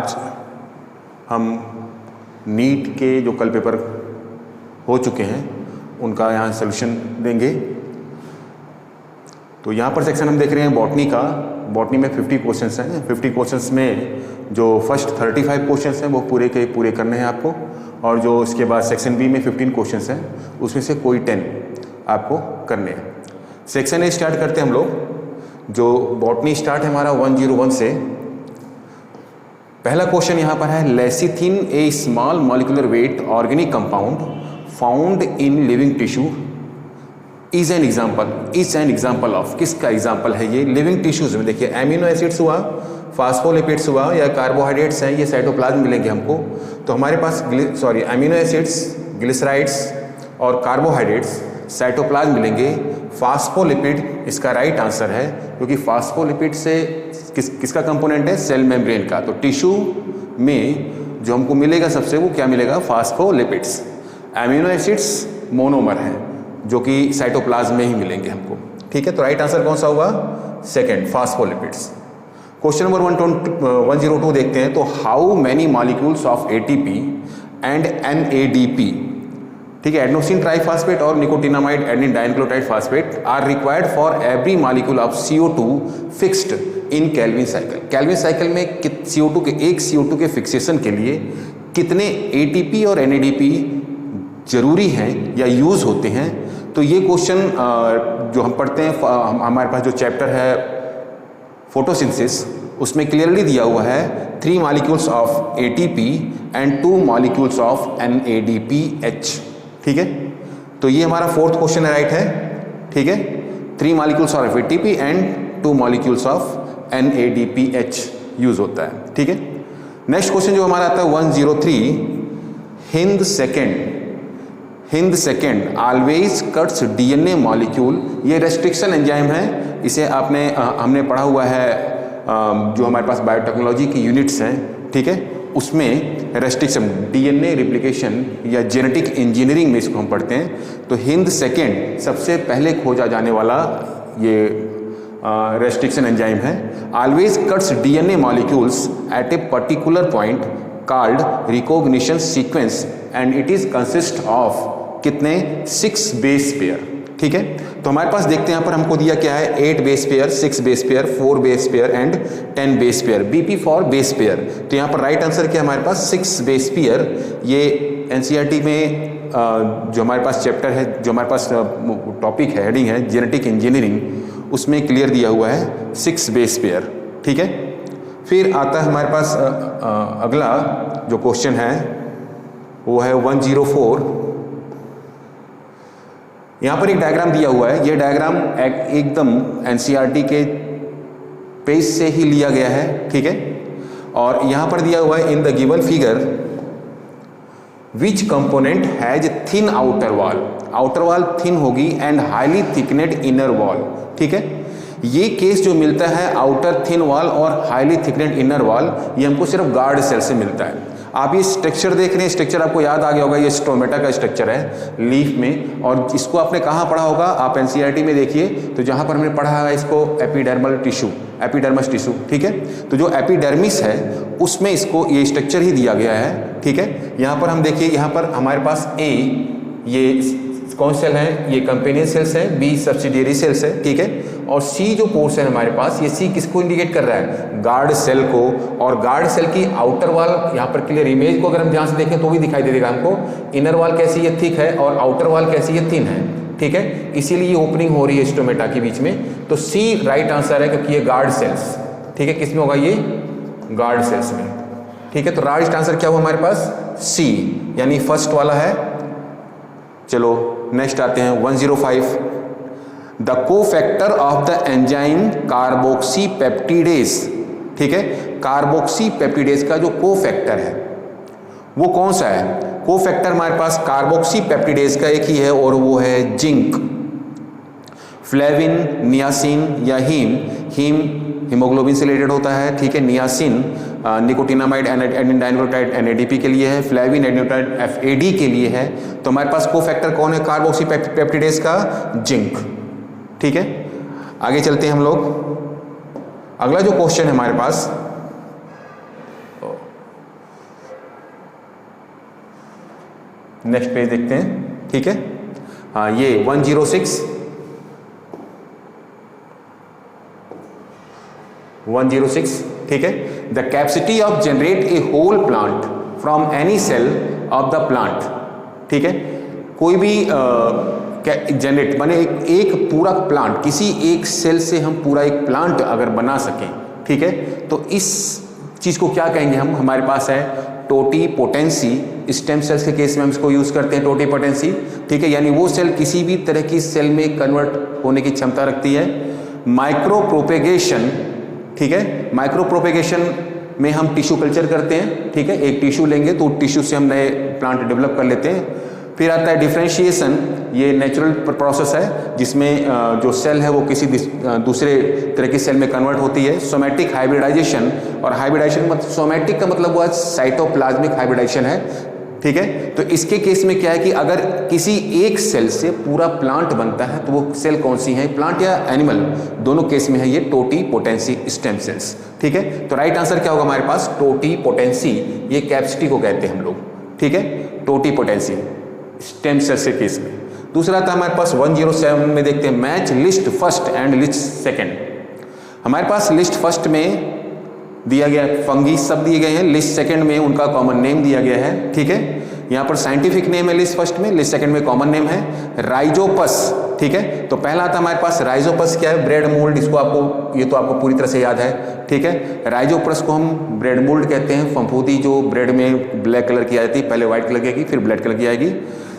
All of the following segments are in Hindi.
आज हम नीट के जो कल पेपर हो चुके हैं उनका यहाँ सोल्यूशन देंगे। तो यहाँ पर सेक्शन हम देख रहे हैं बॉटनी का। बॉटनी में 50 क्वेश्चंस हैं। 50 क्वेश्चंस में जो फर्स्ट 35 क्वेश्चंस हैं वो पूरे के पूरे करने हैं आपको, और जो इसके बाद सेक्शन बी में 15 क्वेश्चंस हैं उसमें से कोई 10 आपको करने हैं। सेक्शन ए स्टार्ट करते हैं हम लोग। जो बॉटनी स्टार्ट है हमारा 101 से। पहला क्वेश्चन यहाँ पर है, lecithin A small molecular weight organic compound found in living tissue is an example of. किसका एग्जाम्पल है ये? लिविंग टिश्यूज में देखिए एमिनो एसिड्स हुआ, फास्फोलिपिड्स हुआ, या कार्बोहाइड्रेट्स हैं, ये साइटोप्लाज्म मिलेंगे हमको। तो हमारे पास एमिनो एसिड्स, ग्लिसराइड्स और कार्बोहाइड्रेट्स साइटोप्लाज्म मिलेंगे। फास्फोलिपिड इसका राइट आंसर है, क्योंकि फास्फोलिपिड से किसका कंपोनेंट है? सेल मेम्ब्रेन का। तो टिश्यू में जो हमको मिलेगा सबसे, वो क्या मिलेगा? फास्फोलिपिड्स। एमिनो एसिड्स मोनोमर हैं जो कि साइटोप्लाज्म में ही मिलेंगे हमको। ठीक है, तो राइट आंसर कौन सा हुआ? Second, phospholipids. क्वेश्चन नंबर 102 देखते हैं। तो how many molecules of ATP and NADP, ठीक है, एडेनोसिन ट्राइफॉस्फेट और nicotinamide adenine dinucleotide phosphate are required for every molecule of CO2 fixed in Calvin cycle. Calvin cycle में एक CO2 के फिक्सेशन के लिए कितने ATP और NADP जरूरी हैं या यूज होते हैं? तो ये क्वेश्चन जो हम पढ़ते हैं, हमारे पास जो चैप्टर है फोटोसिंथेसिस, उसमें क्लियरली दिया हुआ है 3 molecules of ATP and 2 molecules of NADPH। ठीक है, तो ये हमारा फोर्थ क्वेश्चन है, राइट है। ठीक है, 3 molecules of ATP and 2 molecules of NADPH use होता है। ठीक है, नेक्स्ट क्वेश्चन जो हमारा आता है 103, Hind second always cuts DNA molecule. ये रेस्ट्रिक्शन एंजाइम है, इसे हमने पढ़ा हुआ है जो हमारे पास बायोटेक्नोलॉजी की यूनिट्स हैं। ठीक है, उसमें रेस्ट्रिक्शन DNA रिप्लिकेशन या जेनेटिक इंजीनियरिंग में इसको हम पढ़ते हैं। तो हिंद सेकेंड सबसे पहले खोजा जाने वाला ये रेस्ट्रिक्शन एंजाइम है। Always cuts DNA molecules at a particular point called recognition sequence and it is consist of कितने? 6 बेस पेयर। ठीक है, तो हमारे पास देखते हैं यहाँ पर हमको दिया क्या है? 8 base pair, 6 base pair, 4 base pair and 10 base pair. BP for base pair. तो यहाँ पर राइट आंसर क्या है हमारे पास? 6 बेस पेयर। ये NCERT में जो हमारे पास चैप्टर है, जो हमारे पास टॉपिक है, हेडिंग है जेनेटिक इंजीनियरिंग, उसमें क्लियर दिया हुआ है 6 बेस पेयर। ठीक है, फिर आता है हमारे पास अगला जो क्वेश्चन है वो है 104। यहाँ पर एक डायग्राम दिया हुआ है। ये डायग्राम एकदम NCERT के पेज से ही लिया गया है। ठीक है, और यहाँ पर दिया हुआ है in the given figure which component has thin outer wall thin होगी एंड हाईली थिकनेड इनर वॉल। ठीक है, ये केस जो मिलता है आउटर थिन वॉल और हाईली थिकनेड इनर वॉल, ये हमको सिर्फ गार्ड सेल से मिलता है। आप ये स्ट्रक्चर देख रहे हैं, स्ट्रक्चर आपको याद आ गया होगा, ये स्टोमेटा का स्ट्रक्चर है लीफ में, और इसको आपने कहाँ पढ़ा होगा? आप NCERT में देखिए, तो जहाँ पर हमने पढ़ा है इसको एपिडर्मस टिश्यू। ठीक है, तो जो एपिडर्मिस है उसमें इसको ये स्ट्रक्चर ही दिया गया है। ठीक है, यहाँ पर हम देखिए, यहाँ पर हमारे पास A ये कौन सेल है? ये कंपेनियन सेल्स है, B सब्सिडियरी सेल्स है। ठीक है, और C जो पोर्शन है हमारे पास, ये C किसको इंडिकेट कर रहा है? गार्ड सेल को। और गार्ड सेल की आउटर वॉल, यहाँ पर क्लियर इमेज को अगर हम ध्यान से देखें तो भी दिखाई दे देगा हमको। इनर वॉल कैसी है? थिक है, और आउटर वॉल कैसी है? थिन है। ठीक है, इसीलिए ये ओपनिंग हो रही है स्टोमेटा के बीच में। तो C राइट आंसर है, क्योंकि ये गार्ड सेल्स। ठीक है, किस में होगा? ये गार्ड सेल्स में। ठीक है, तो राइट आंसर क्या हुआ हमारे पास? C, यानी फर्स्ट वाला है। चलो नेक्स्ट आते हैं 105। The cofactor of the enzyme carboxy peptidase. ठीक है, कार्बोक्सी पेप्टिडेज का जो कोफैक्टर है वो कौन सा है? कोफैक्टर हमारे पास कार्बोक्सी पेप्टिडेज का एक ही है, और वो है जिंक। फ्लेविन, नियासिन या हीम हीमोग्लोबिन से रिलेटेड होता है। ठीक है, niacin nicotinamide adenine dinucleotide NADP के लिए है, फ्लेविन एडेनोटाइड FAD के लिए है। तो हमारे पास कोफैक्टर कौन है कार्बोक्सी पेप्टिडेज का? जिंक। ठीक है, आगे चलते हैं हम लोग। अगला जो क्वेश्चन है हमारे पास नेक्स्ट पेज देखते हैं, ठीक है। हाँ, ये 106 ठीक है। The capacity of generate a whole plant from any cell of the plant, ठीक है। कोई भी जनरेट माने एक पूरा प्लांट, किसी एक सेल से हम पूरा एक प्लांट अगर बना सकें, ठीक है, तो इस चीज़ को क्या कहेंगे हम? हमारे पास है टोटीपोटेंसी। स्टेम सेल्स के केस में हम इसको यूज़ करते हैं टोटीपोटेंसी, ठीक है, यानी वो सेल किसी भी तरह की सेल में कन्वर्ट होने की क्षमता रखती है। माइक्रो प्रोपेगेशन, ठीक है, माइक्रो प्रोपेगेशन में हम टिश्यू कल्चर करते हैं, ठीक है, एक टिश्यू लेंगे तो टिश्यू से हम नए प्लांट डेवलप कर लेते हैं। फिर आता है डिफरेंशिएशन, ये नेचुरल प्रोसेस है जिसमें जो सेल है वो किसी दूसरे तरह की सेल में कन्वर्ट होती है। सोमैटिक हाइब्रिडाइजेशन, और हाइब्रिडाइजेशन मतलब सोमैटिक का मतलब हुआ साइटोप्लाज्मिक हाइब्रिडाइजेशन है, ठीक है। तो इसके केस में क्या है कि अगर किसी एक सेल से पूरा प्लांट बनता है तो वो सेल कौन सी है, प्लांट या एनिमल, दोनों केस में है ये टोटीपोटेंसी स्टेम सेल्स, ठीक है। तो राइट आंसर क्या होगा हमारे पास? टोटीपोटेंसी, ये कैपेसिटी को कहते हैं हम लोग, ठीक है, टोटीपोटेंसी स्टेम सेल्स के केस में। दूसरा था हमारे पास 107 में देखते हैं, match list first and list second. हमारे पास लिस्ट फर्स्ट में दिया गया फंगी सब दिए गए हैं, लिस्ट सेकंड में उनका कॉमन नेम दिया गया है, ठीक है। यहाँ पर साइंटिफिक नेम है लिस्ट फर्स्ट में, लिस्ट सेकंड में कॉमन नेम है राइजोपस, ठीक है। तो पहला आता हमारे पास राइजोपस, क्या है? ब्रेड मोल्ड, इसको आपको, ये तो आपको पूरी तरह से याद है, ठीक है। राइजोपस को हम ब्रेड मोल्ड कहते हैं, फंफूदी जो ब्रेड में ब्लैक कलर की आती है, पहले व्हाइट कलर की आएगी फिर ब्लैक कलर की आएगी।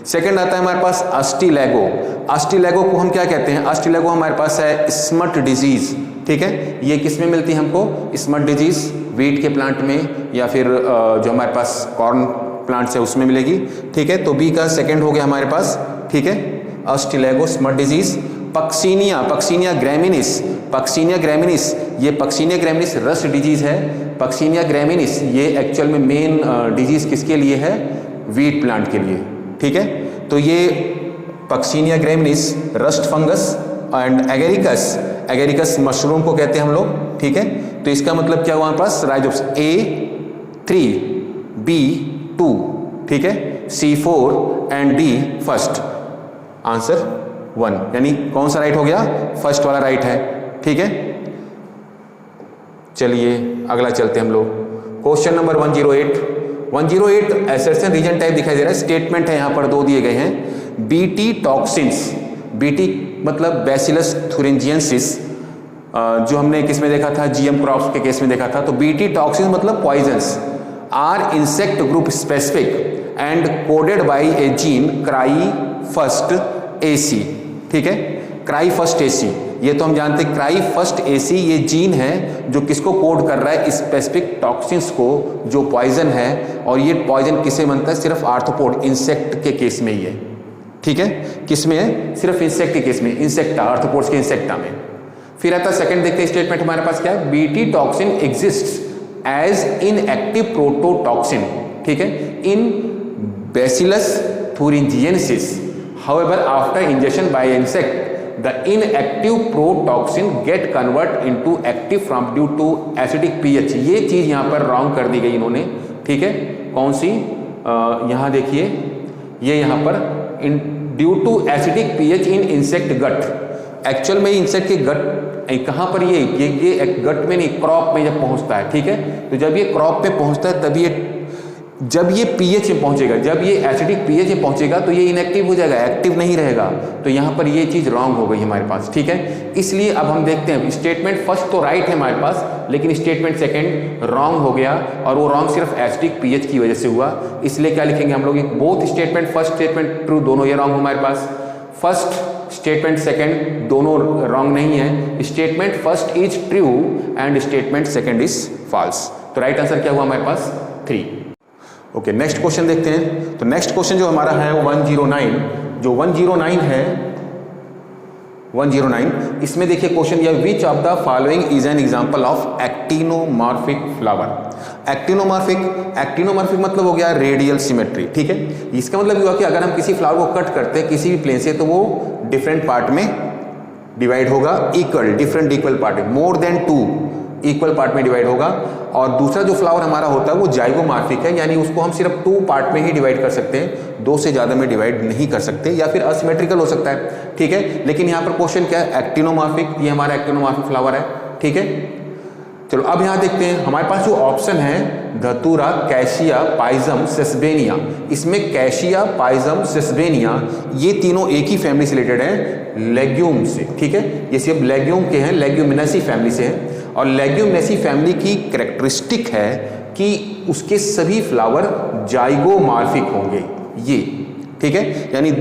सेकंड आता है हमारे पास अस्टिलैगो। अस्टिलैगो को हम क्या कहते हैं? अस्टिलैगो हमारे पास है स्मट डिजीज, ठीक है। ये किस में मिलती है हमको? स्मट डिजीज वीट के प्लांट में या फिर जो हमारे पास कॉर्न प्लांट्स है उसमें मिलेगी, ठीक है। तो बी का सेकंड हो गया हमारे पास, ठीक है, Ustilago smut disease. Puccinia, Puccinia graminis, Puccinia graminis, ये पक्सीनिया ग्रैमिनिस रस्ट डिजीज है। पक्सीनिया ग्रैमिनिस ये एक्चुअल में मेन डिजीज किसके लिए है? वीट प्लांट के लिए, ठीक है। तो ये Puccinia graminis rust fungus and Agaricus, Agaricus mushroom को कहते हैं हम लोग, ठीक है। तो इसका मतलब क्या हुआ हमारे पास? राइजोप्स A3 B2, ठीक है, C4 and D first. Answer 1, यानी कौन सा राइट हो गया? फर्स्ट वाला राइट है, ठीक है। चलिए अगला चलते हम लोग, question number 108 assertion reason type दिखाई दे रहा है, स्टेटमेंट है यहाँ पर दो दिए गए हैं। बीटी टॉक्सिन्स, बीटी मतलब बैसिलस थुरिंजियंसिस, जो हमने किस में देखा था? जीएम क्रॉप्स के केस में देखा था। तो बीटी टॉक्सिन्स मतलब poisons are insect group specific and coded by a gene cry first AC, ठीक है, क्राई फर्स्ट AC, ये तो हम जानते हैं क्राई फर्स्ट AC ये जीन है जो किसको कोड कर रहा है? स्पेसिफिक टॉक्सिन्स को, जो पॉइजन है। और ये पॉइजन किसे बनता है? सिर्फ आर्थ्रोपोड इंसेक्ट के केस में ही है, ठीक है। किस में है? सिर्फ इंसेक्ट के केस में, इंसेक्टा, आर्थ्रोपोड्स के इंसेक्टा में। फिर आता सेकंड देखते हैं स्टेटमेंट हमारे पास क्या है? BT toxin exists as inactive prototoxin, ठीक है, in Bacillus thuringiensis. However, after ingestion by insect, the inactive protoxin get convert into active from due to acidic pH। ये चीज यहाँ पर रॉन्ग कर दी गई इन्होंने, ठीक है। कौन सी? यहाँ देखिए, ये यहाँ पर due to acidic pH in insect gut. Actual में इंसेक्ट के गट कहाँ पर ये गट में नहीं, क्रॉप में जब पहुँचता है, ठीक है। तो जब ये क्रॉप पे पहुँचता है तब ये, जब ये pH में पहुंचेगा, जब ये एसिडिक pH में पहुंचेगा तो ये इनएक्टिव हो जाएगा, एक्टिव नहीं रहेगा। तो यहाँ पर ये चीज़ रॉन्ग हो गई हमारे पास, ठीक है। इसलिए अब हम देखते हैं, स्टेटमेंट फर्स्ट तो राइट है हमारे पास, लेकिन स्टेटमेंट सेकंड रॉन्ग हो गया, और वो रॉन्ग सिर्फ एसिडिक pH की वजह से हुआ। इसलिए क्या लिखेंगे हम लोग? Both statement, first statement true, दोनों ये रॉन्ग हमारे पास। फर्स्ट स्टेटमेंट सेकंड दोनों रॉन्ग नहीं है, statement first is true and statement second is false. तो राइट आंसर क्या हुआ हमारे पास? 3। ओके, नेक्स्ट क्वेश्चन देखते हैं। तो नेक्स्ट क्वेश्चन जो हमारा है 109, जो 109 है 109, इसमें देखिए क्वेश्चन यह, विच of the following is an example of actinomorphic flower. Actinomorphic मतलब हो गया रेडियल सिमेट्री, ठीक है। इसका मतलब हुआ कि अगर हम किसी फ्लावर को कट करते हैं किसी भी प्लेन से तो वो डिफरेंट पार्ट में डिवाइड होगा, equal, different equal part, more than 2 equal part में डिवाइड होगा। और दूसरा जो फ्लावर हमारा होता है वो जाइगोमॉर्फिक है, यानी उसको हम सिर्फ 2 पार्ट में ही डिवाइड कर सकते हैं, 2 से ज़्यादा में डिवाइड नहीं कर सकते, या फिर असिमेट्रिकल हो सकता है, ठीक है। लेकिन यहाँ पर क्वेश्चन क्या है, एक्टिनोमॉर्फिक, ये हमारा एक्टिनोमॉर्फिक फ्लावर है, ठीक है। चलो अब यहाँ देखते हैं हमारे पास जो ऑप्शन है धतूरा, कैशिया, पाइजम, सेसबेनिया, इसमें कैशिया, पाइजम, सेसबेनिया ये तीनों एक ही फैमिली से रिलेटेड है, लेग्यूम से, ठीक है। ये सिर्फ लेग्यूम के हैं, लेग्यूमिनेसी फैमिली से हैं। और लेग्यूमिनेसी फैमिली की कैरेक्टरिस्टिक है कि उसके सभी फ्लावर जाइगोमॉर्फिक होंगे, ये, ठीक है, यानी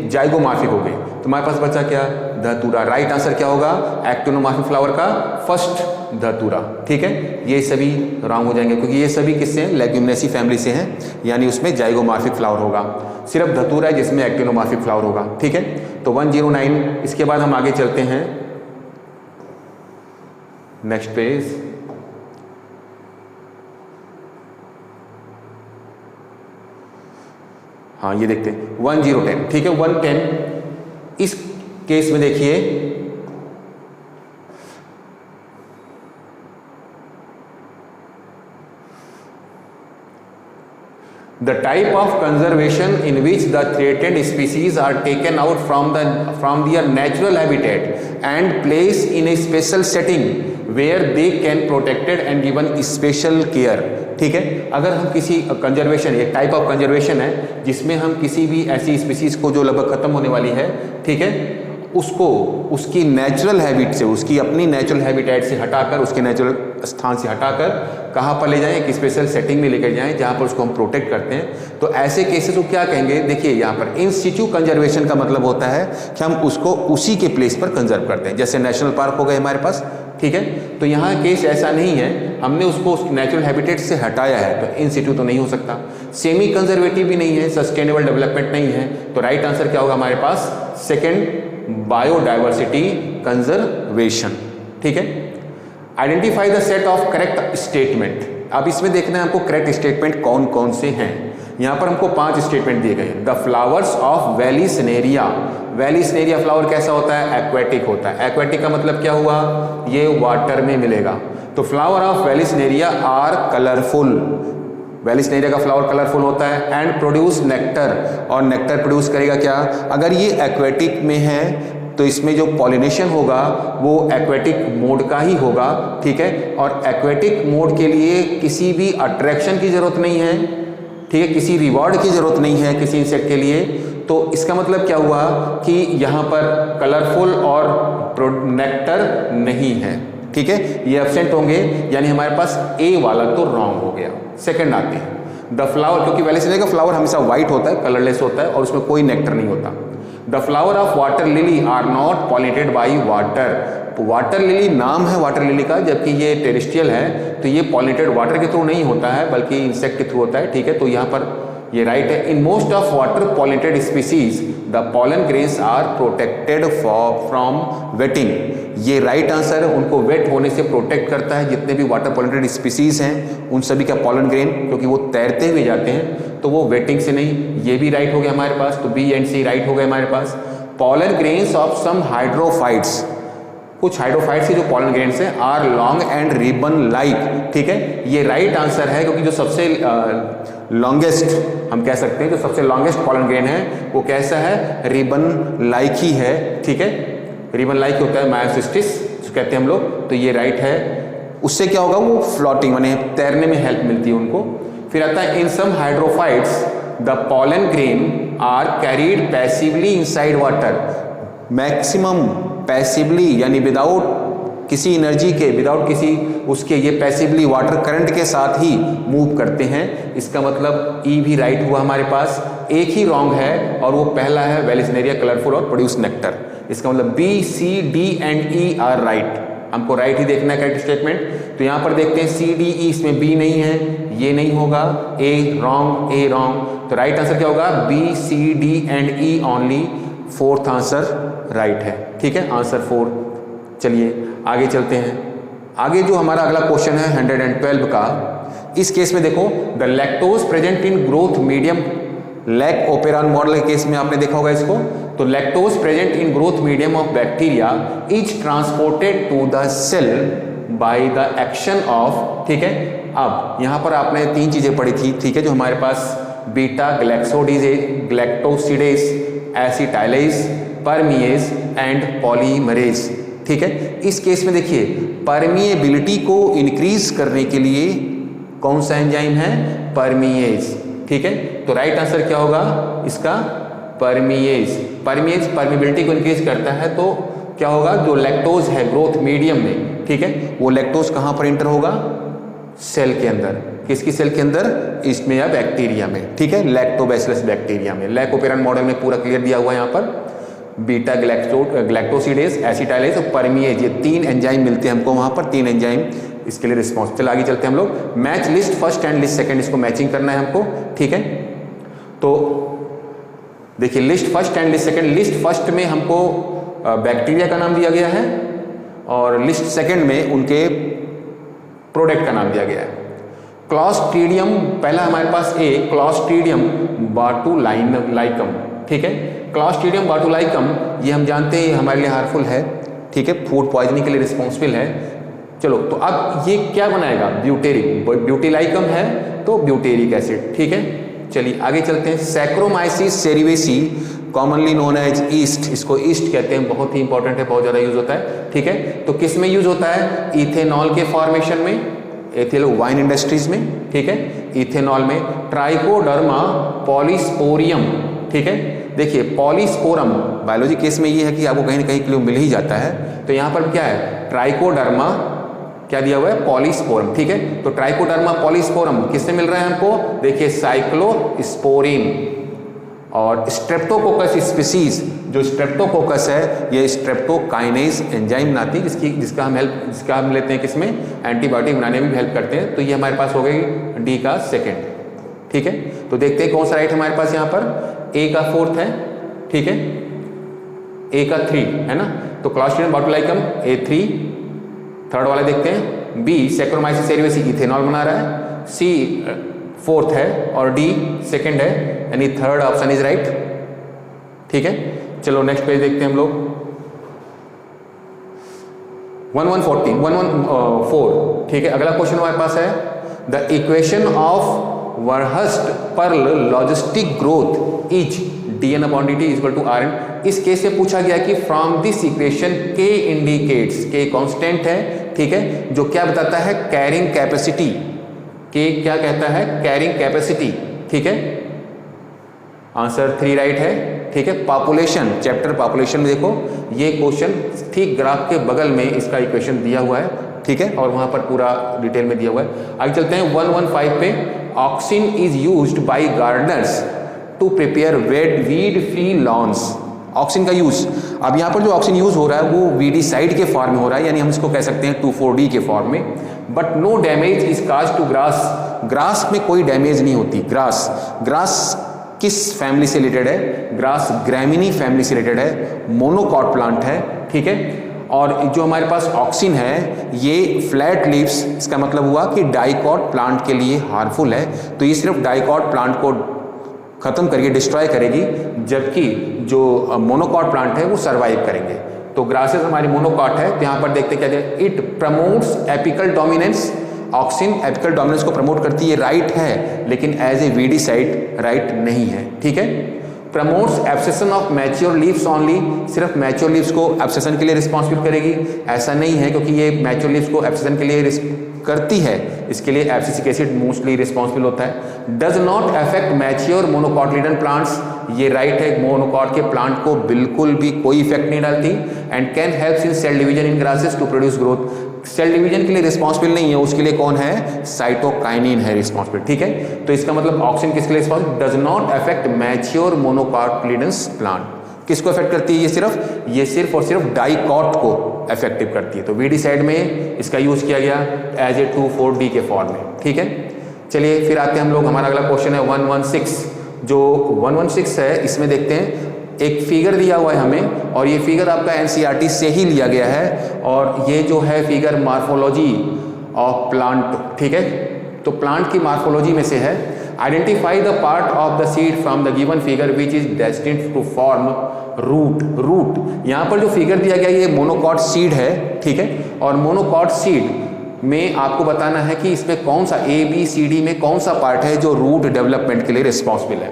जाइगोमॉर्फिक हो गए। तो हमारे पास बचा क्या, धतूरा। राइट आंसर क्या होगा, एक्टिनोमॉर्फिक फ्लावर का फर्स्ट धतूरा, ठीक है। ये सभी रॉन्ग हो जाएंगे क्योंकि ये सभी किससे हैं, लेग्यूमिनेसी फैमिली से हैं, यानी उसमें जाइगोमॉर्फिक फ्लावर होगा। सिर्फ धतूरा है जिसमें एक्टिनोमॉर्फिक फ्लावर होगा, ठीक है। तो 109। इसके बाद हम आगे चलते हैं नेक्स्ट पेज। हाँ ये देखते हैं 1010, ठीक है। 110 इस केस में देखिए the type of conservation in which the threatened species are taken out from their natural habitat and placed in a special setting where they can protected and given special care, ठीक है। अगर हम किसी कंजर्वेशन, एक टाइप ऑफ कंजर्वेशन है जिसमें हम किसी भी ऐसी स्पीसीज को जो लगभग खत्म होने वाली है, ठीक है, उसको उसकी नेचुरल हैबिट से, उसकी अपनी नेचुरल हैबिटेट से हटाकर, उसके नेचुरल स्थान से हटाकर कहाँ पर ले जाएं, एक स्पेशल सेटिंग में लेकर जाएं जहाँ पर उसको हम प्रोटेक्ट करते हैं। तो ऐसे केसेस को क्या कहेंगे, देखिए यहाँ पर इन सिचु कंजर्वेशन का मतलब होता है कि हम उसको उसी के प्लेस पर कंजर्व करते हैं। जैसे नेशनल पार्क हो गए हमारे पास, ठीक है। तो यहाँ केस ऐसा नहीं है, हमने उसको उस नेचुरल हैबिटेट से हटाया है, तो इन सिचु तो नहीं हो सकता। सेमी कंजर्वेटिव भी नहीं है, सस्टेनेबल डेवलपमेंट नहीं है। तो राइट आंसर क्या होगा हमारे पास, सेकेंड, बायोडाइवर्सिटी कंजर्वेशन, ठीक है। Identify the set of correct statement. अब इसमें देखना है हमको करेक्ट स्टेटमेंट कौन कौन से हैं। यहाँ पर हमको 5 स्टेटमेंट दिए गए। The flowers of Vallisneria, Vallisneria flower कैसा होता है, एक्वेटिक होता है। एक्वेटिक का मतलब क्या हुआ, ये वाटर में मिलेगा। तो flower of Vallisneria are colourful, Vallisneria का फ्लावर कलरफुल होता है। एंड प्रोड्यूस नेक्टर, और नेक्टर प्रोड्यूस करेगा क्या, अगर ये एक्वेटिक में है तो इसमें जो पॉलिनेशन होगा वो एक्वेटिक मोड का ही होगा, ठीक है। और एक्वेटिक मोड के लिए किसी भी अट्रैक्शन की जरूरत नहीं है, ठीक है, किसी रिवॉर्ड की जरूरत नहीं है किसी इंसेक्ट के लिए। तो इसका मतलब क्या हुआ कि यहाँ पर कलरफुल और नेक्टर नहीं है, ठीक है, ये एब्सेंट होंगे, यानी हमारे पास ए वाला तो रॉन्ग हो गया। सेकंड आते हैं द फ्लावर, क्योंकि वेलिसनेरिया का फ्लावर हमेशा व्हाइट होता है, कलरलेस होता है, और उसमें कोई नेक्टर नहीं होता। The flower of water lily are not pollinated by water. Water lily नाम है वाटर लिली का, जबकि ये टेरेस्ट्रियल है, तो ये पॉलिनेटेड वाटर के थ्रू नहीं होता है बल्कि इंसेक्ट के थ्रू होता है, ठीक है। तो यहाँ पर ये राइट है। In most of water pollinated species the pollen grains are protected from wetting. ये राइट आंसर है, उनको वेट होने से प्रोटेक्ट करता है। जितने भी वाटर पॉलिनेटेड स्पीसीज हैं उन सभी का पॉलन ग्रेन, क्योंकि वो तैरते हुए जाते हैं तो वो वेटिंग से नहीं। ये भी राइट हो गया हमारे पास, तो बी एंड सी राइट हो गए हमारे पास। Pollen grains of some hydrophytes, कुछ हाइड्रोफाइट्स के जो पॉलन ग्रेन्स हैं are long and ribbon like, ठीक है। ये राइट आंसर है, क्योंकि जो सबसे लॉन्गेस्ट हम कह सकते हैं, जो सबसे लॉन्गेस्ट पॉलन ग्रेन है वो कैसा है, रिबन लाइक ही है, ठीक है। रिबन लाइक होता है मायोसिस्टिस कहते हैं हम लोग, तो ये राइट है। उससे क्या होगा, वो फ्लोटिंग माने तैरने में हेल्प मिलती है उनको। फिर आता है in some hydrophytes the pollen grain are carried passively inside water. Maximum passively यानी विदाउट किसी एनर्जी के, विदाउट किसी उसके, ये पैसिवली वाटर करंट के साथ ही मूव करते हैं। इसका मतलब ई भी राइट हुआ हमारे पास। एक ही रॉन्ग है और वो पहला है वेलिसनेरिया कलरफुल और प्रोड्यूस नेक्टर। इसका मतलब B, C, D and E are right. हमको राइट ही देखना है करेक्ट स्टेटमेंट। तो यहाँ पर देखते हैं सी, डी, ई, इसमें बी नहीं है, ये नहीं होगा, ए रॉन्ग, ए रॉन्ग। तो राइट आंसर क्या होगा, B, C, D and E only. Fourth answer right है, ठीक है, आंसर 4। चलिए आगे चलते हैं। आगे जो हमारा अगला क्वेश्चन है 112 का, इस केस में देखो the lactose present in growth medium, lac operon model के केस में आपने देखा होगा इसको। तो lactose present in growth medium of bacteria is transported to the cell by the action of, ठीक है। अब यहाँ पर आपने 3 चीजें पढ़ी थी, ठीक है, जो हमारे पास beta galactosidase, acetylase, permease and polymerase, ठीक है। इस केस में देखिए परमिएबिलिटी को इंक्रीज करने के लिए कौन सा एंजाइम है, परमिएज, ठीक है। तो राइट आंसर क्या होगा इसका, परमिएज। परमिएज परमिबिलिटी को इंक्रीज करता है, तो क्या होगा, जो लैक्टोज है ग्रोथ मीडियम में, ठीक है, वो लैक्टोज कहां पर एंटर होगा, सेल के अंदर। किसकी सेल के अंदर, इसमें या बैक्टीरिया में, ठीक है, लैक्टोबैसिलस बैक्टीरिया में। लैकोपेरन मॉडल में पूरा क्लियर दिया हुआ है यहाँ पर। बीटा ग्लैक्टोसिडेज, एसिटाइलेज और परमिएज, ये 3 एंजाइम मिलते हैं हमको वहां पर, 3 एंजाइम इसके लिए रिस्पॉन्स। चल आगे चलते हैं हम लोग। Match list first and list second, इसको मैचिंग करना है हमको, ठीक है। तो देखिए list first and list second, list first में हमको बैक्टीरिया का नाम दिया गया है और लिस्ट सेकंड में उनके प्रोडक्ट का नाम दिया गया है। क्लॉस्ट्रीडियम पहला हमारे पास ए, क्लॉस्ट्रीडियम बाटुलाइकम, ठीक है। क्लॉस्ट्रीडियम बाटुलाइकम ये हम जानते हैं हमारे लिए हार्मफुल है, ठीक है, फूड पॉइजनिंग के लिए रिस्पॉन्सिबल है। चलो तो अब ये क्या बनाएगा, ब्यूटेरिक, ब्यूटिलाइकम है तो ब्यूटेरिक एसिड, ठीक है। चलिए आगे चलते हैं। Saccharomyces cerevisiae commonly known as yeast, इसको ईस्ट कहते हैं, बहुत ही इंपॉर्टेंट है, बहुत ज़्यादा यूज होता है, ठीक है। तो किस में यूज होता है, इथेनॉल के फॉर्मेशन में, एथिल वाइन इंडस्ट्रीज में, ठीक है, इथेनॉल में। ट्राइकोडर्मा पॉलीस्पोरियम, ठीक है। देखिए पॉलीस्पोरम बायोलॉजी केस में ये है कि आपको कहीं ना कहीं क्लू मिल ही जाता है, तो यहाँ पर क्या है, ट्राइकोडर्मा क्या दिया हुआ है, पॉलीस्पोरम, ठीक है। तो ट्राइकोडर्मा पॉलीस्पोरम किससे मिल रहा है हमको, देखिए साइक्लोस्पोरिन। और स्ट्रेप्टोकोकस स्पीसीज, जो स्ट्रेप्टोकोकस है ये स्ट्रेप्टोकाइनेज एंजाइम बनाती है, जिसका हम लेते हैं किसमें, एंटीबायोटिक बनाने में भी हेल्प करते हैं। तो ये हमारे पास हो गई डी का सेकेंड, ठीक है। तो देखते हैं कौन सा राइट है हमारे पास यहाँ पर, ए का 4th है, ठीक है, ए का 3 है ना। तो क्लॉस्ट्रीडियम बाटुलाइकम A3, थर्ड वाला देखते हैं, बी सैक्रोमाइसिस सेरिवेसी इथेनॉल बना रहा है, सी 4th है और डी सेकंड है, यानी थर्ड ऑप्शन इज राइट, ठीक है। चलो नेक्स्ट पेज देखते हैं हम लोग। 1114, ठीक है। अगला क्वेश्चन हमारे पास है, the equation of Verhulst Pearl logistic growth is dn/dt = Rn। इस केस से पूछा गया कि from this equation K indicates, K constant है, ठीक है, जो क्या बताता है, कैरिंग कैपेसिटी, के क्या कहता है, कैरिंग कैपेसिटी, ठीक है। आंसर 3 राइट है, ठीक है। पॉपुलेशन, चैप्टर पॉपुलेशन में देखो ये क्वेश्चन ठीक ग्राफ के बगल में इसका इक्वेशन दिया हुआ है, ठीक है, और वहां पर पूरा डिटेल में दिया हुआ है। आगे चलते हैं 115 पे। Auxin is used by gardeners to prepare weed free lawns. Auxin का यूज, अब यहाँ पर जो ऑक्सिन यूज हो रहा है वो वीडीसाइड के फॉर्म में हो रहा है, यानी हम इसको कह सकते हैं 2,4-D के फॉर्म में। But no damage is cause to grass, grass में कोई डैमेज नहीं होती। ग्रास किस फैमिली से रिलेटेड है, ग्रास ग्रैमिनी फैमिली से रिलेटेड है, मोनोकॉट प्लांट है, ठीक है। और जो हमारे पास ऑक्सिन है ये फ्लैट लीव्स, इसका मतलब हुआ कि डाइकॉट प्लांट के लिए हार्मफुल है, तो ये सिर्फ डाइकॉट प्लांट को खत्म करके डिस्ट्रॉय करेगी, जबकि जो मोनोकॉट प्लांट है वो सरवाइव करेंगे। तो ग्रासेस हमारी मोनोकॉट है, तो यहाँ पर देखते क्या है, it promotes apical dominance. Auxin apical dominance को प्रमोट करती है, राइट है, लेकिन एज ए वीडीसाइड राइट नहीं है, ठीक है। Promotes abscission of mature leaves only, सिर्फ मैच्योर लीव्स को एब्सेशन के लिए रिस्पॉन्सिबल करेगी, ऐसा नहीं है, क्योंकि ये मैच्योर लीव्स को एब्सेशन के लिए करती है, इसके लिए एब्सिसिक एसिड मोस्टली रिस्पॉन्सिबल होता है। Does not affect mature monocotyledon plants, ये राइट है, मोनोकॉट के प्लांट को बिल्कुल भी कोई इफेक्ट नहीं डालती। And can help in cell division in grasses to produce growth, cell division के लिए रिस्पॉन्सिबल नहीं है, उसके लिए कौन है, साइटोकाइनिन है रिस्पॉन्सिबल, ठीक है। तो इसका मतलब ऑक्सिन किसके लिए responsible, does not affect mature monocotyledons plant. किसको अफेक्ट करती है, ये सिर्फ और सिर्फ डाइकॉट को अफेक्टिव करती है। तो वीडीसाइड में इसका यूज किया गया एज ए 2,4-D के फॉर्म में, ठीक है। चलिए फिर आते हैं हम लोग, हमारा अगला क्वेश्चन है 116। जो 116 है इसमें देखते हैं एक फिगर दिया हुआ है हमें, और ये फिगर आपका एनसीईआरटी से ही लिया गया है, और ये जो है फिगर मार्फोलॉजी ऑफ प्लांट, ठीक है। तो प्लांट की मार्फोलॉजी में से है, identify the part of the seed from the given figure which is destined to form root. यहाँ पर जो फिगर दिया गया ये मोनोकॉट सीड है, ठीक है, और मोनोकॉट सीड में आपको बताना है कि इसमें कौन सा ABCD में कौन सा पार्ट है जो रूट डेवलपमेंट के लिए रिस्पॉन्सिबल है।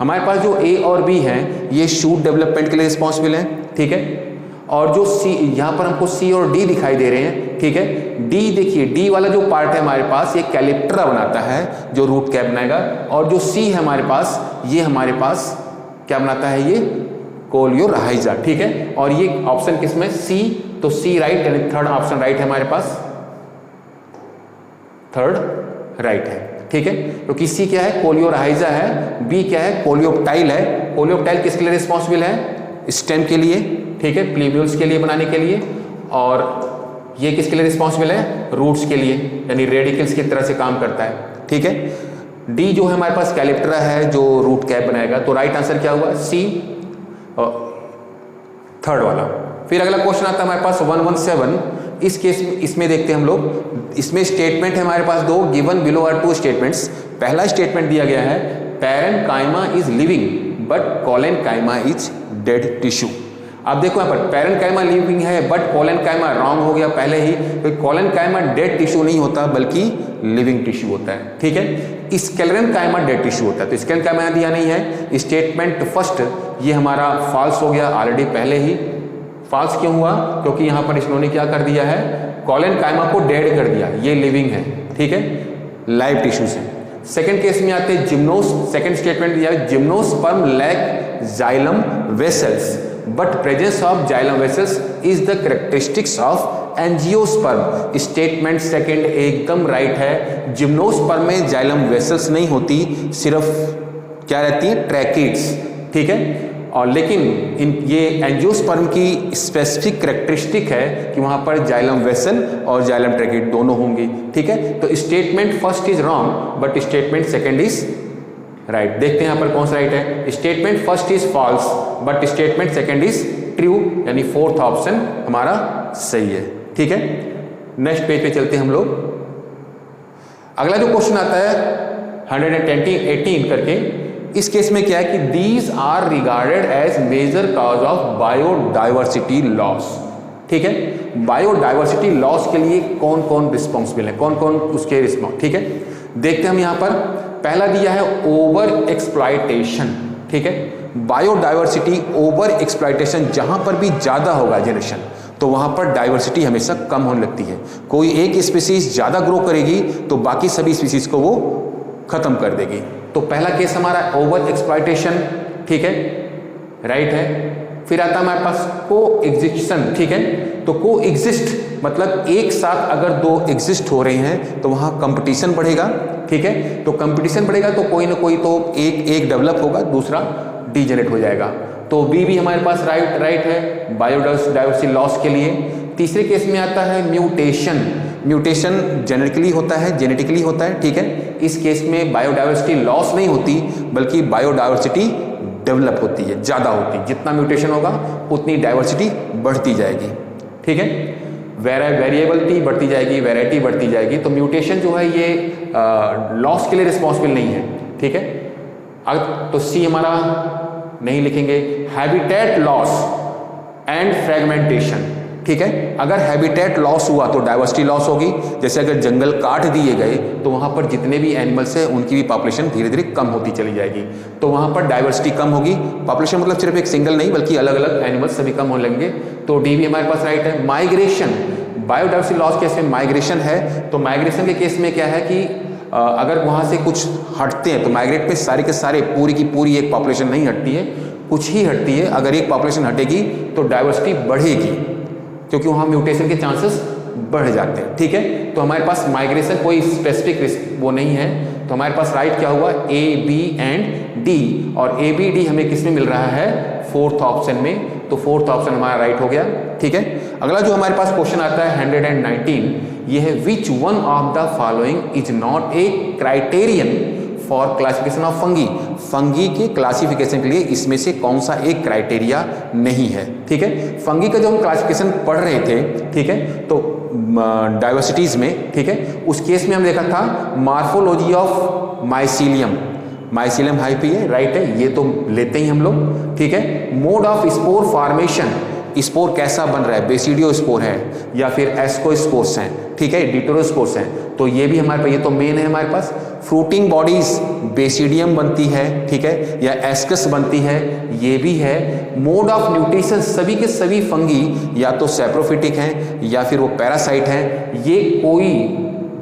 हमारे पास जो A और B है ये शूट डेवलपमेंट के लिए रिस्पॉन्सिबल है, ठीक है। और जो C, यहाँ पर हमको C और D दिखाई दे रहे हैं, ठीक है। D देखिए, D वाला जो पार्ट है हमारे पास ये कैलिप्टरा बनाता है जो रूट कैप बनाएगा, और जो C है हमारे पास ये हमारे पास क्या बनाता है, ये कोलियोराइजा, ठीक है। और ये ऑप्शन किसमें C, तो C राइट, यानी थर्ड ऑप्शन राइट है हमारे पास, थर्ड राइट है, ठीक है। क्योंकि C क्या है, कोलियोराइजा है, B क्या है, कोलियोप्टाइल है। कोलियोप्टाइल किसके लिए रिस्पॉन्सिबल है, स्टेम के लिए, ठीक है, प्लीम्यूल्स के लिए बनाने के लिए। और ये किसके लिए रिस्पॉन्सिबल है, रूट्स के लिए, यानी रेडिकल्स की तरह से काम करता है, ठीक है। डी जो है हमारे पास कैलिप्टरा है जो रूट कैप बनाएगा, तो राइट आंसर क्या हुआ, सी, थर्ड वाला। फिर अगला क्वेश्चन आता है हमारे पास 117। इस केस में इसमें देखते हैं हम लोग, इसमें स्टेटमेंट है हमारे पास दो, given below are two statements. पहला स्टेटमेंट दिया गया है parenchyma is living but collenchyma is dead tissue. अब देखो यहाँ पर पैरेन्काइमा लिविंग है बट कोलेनकाइमा रॉन्ग हो गया पहले ही, तो कोलेनकाइमा डेड टिश्यू नहीं होता बल्कि लिविंग टिश्यू होता है, ठीक है। स्क्लेरेन्काइमा डेड टिश्यू होता है, तो स्क्लेरेन्काइमा यहाँ दिया नहीं है। स्टेटमेंट फर्स्ट ये हमारा फॉल्स हो गया ऑलरेडी पहले ही। फॉल्स क्यों हुआ, क्योंकि यहाँ पर इन्होंने क्या कर दिया है, कोलेनकाइमा को डेड कर दिया, ये लिविंग है, ठीक है, लाइव टिश्यूज है। सेकंड केस में आते हैं जिम्नोस, सेकंड स्टेटमेंट दिया है gymnosperm lack xylem vessels but presence of xylem vessels is the characteristics of angiosperm. Statement second एकदम राइट है। जिम्नोस्पर्म में जाइलम वेसल्स नहीं होती, सिर्फ क्या रहती है, ट्रैकिड्स, ठीक है। और लेकिन ये एंजियोस्पर्म की स्पेसिफिक कैरेक्टरिस्टिक है कि वहां पर जाइलम वेसल और जाइलम ट्रैकिड दोनों होंगे, ठीक है। तो statement first is wrong but statement second is right. देखते हैं यहाँ पर कौन सा राइट है, statement first is false but statement second is true, यानी फोर्थ ऑप्शन हमारा सही है, ठीक है। नेक्स्ट पेज पे चलते हैं हम लोग। अगला जो क्वेश्चन आता है 118 करके, इस केस में क्या है कि these are regarded as major cause of biodiversity loss, ठीक है। बायोडाइवर्सिटी लॉस के लिए कौन कौन रिस्पॉन्सिबल है, कौन कौन उसके रिस्पॉन्स, ठीक है। देखते हैं हम यहाँ पर, पहला दिया है ओवर एक्सप्लॉयटेशन, ठीक है। बायोडाइवर्सिटी ओवर एक्सप्लॉयटेशन, जहां पर भी ज्यादा होगा जनरेशन तो वहां पर डाइवर्सिटी हमेशा कम होने लगती है। कोई एक स्पीसीज ज्यादा ग्रो करेगी तो बाकी सभी स्पीसीज को वो खत्म कर देगी। तो पहला केस हमारा ओवर एक्सप्लॉयटेशन, ठीक है, राइट है। फिर आता है हमारे पास को एग्जिस्टेंस, ठीक है। तो को एग्जिस्ट मतलब एक साथ अगर दो एग्जिस्ट हो रहे हैं तो वहां कंपटीशन बढ़ेगा, ठीक है। तो कंपटीशन बढ़ेगा तो कोई ना कोई तो एक डेवलप होगा, दूसरा डीजेनरेट हो जाएगा। तो बी भी हमारे पास राइट है बायोडाइवर्सिटी लॉस के लिए। तीसरे केस में आता है म्यूटेशन। म्यूटेशन जेनेटिकली होता है, ठीक है। इस केस में बायोडाइवर्सिटी लॉस नहीं होती बल्कि बायोडाइवर्सिटी डेवलप होती है, ज्यादा होती है। जितना म्यूटेशन होगा उतनी डाइवर्सिटी बढ़ती जाएगी, ठीक है। वेरिएबलिटी बढ़ती जाएगी, वैरायटी बढ़ती जाएगी। तो म्यूटेशन जो है ये लॉस के लिए रिस्पॉन्सिबल नहीं है, ठीक है। तो सी हमारा नहीं लिखेंगे। हैबिटेट लॉस एंड फ्रेगमेंटेशन, ठीक है। अगर हैबिटेट लॉस हुआ तो डाइवर्सिटी लॉस होगी। जैसे अगर जंगल काट दिए गए तो वहां पर जितने भी एनिमल्स हैं उनकी भी पॉपुलेशन धीरे धीरे कम होती चली जाएगी, तो वहां पर डाइवर्सिटी कम होगी। पॉपुलेशन मतलब सिर्फ एक सिंगल नहीं बल्कि अलग अलग एनिमल्स सभी कम होने लगेंगे। तो डी भी हमारे पास राइट है। माइग्रेशन, बायोडाइवर्सिटी लॉस केस में माइग्रेशन है, तो माइग्रेशन के केस में क्या है कि अगर वहां से कुछ हटते हैं तो माइग्रेट पे सारे के सारे पूरी की पूरी एक पॉपुलेशन नहीं हटती है, कुछ ही हटती है। अगर एक पॉपुलेशन हटेगी तो डाइवर्सिटी बढ़ेगी क्योंकि वहां म्यूटेशन के चांसेस बढ़ जाते हैं, ठीक है। तो हमारे पास माइग्रेशन कोई स्पेसिफिक वो नहीं है। तो हमारे पास राइट क्या हुआ, ए बी एंड डी, और ए बी डी हमें किस में मिल रहा है, फोर्थ ऑप्शन में। तो फोर्थ ऑप्शन हमारा राइट हो गया, ठीक है। अगला जो हमारे पास क्वेश्चन आता है 119, ये है which one of the following is not a criterion for classification of fungi. Fungi के क्लासिफिकेशन के लिए इसमें से कौन सा एक क्राइटेरिया नहीं है, ठीक है। फंगी का जो हम क्लासिफिकेशन पढ़ रहे थे, ठीक है, तो डाइवर्सिटीज में, ठीक है, उस केस में हम देखा था morphology of mycelium. Mycelium hyphae है, राइट है, ये तो लेते ही हम लोग, ठीक है। Mode of spore formation, spore कैसा बन रहा है, बेसिडियो स्पोर है या फिर एस्कोस्पोर्स हैं, ठीक है, डिटरोस्पोर्स हैं, तो ये भी हमारे पास, ये तो मेन है हमारे पास। फ्रूटिंग बॉडीज बेसिडियम बनती है, ठीक है, या एस्कस बनती है, ये भी है। मोड ऑफ न्यूट्रिशन सभी के सभी फंगी या तो सैप्रोफिटिक हैं या फिर वो पैरासाइट हैं। ये कोई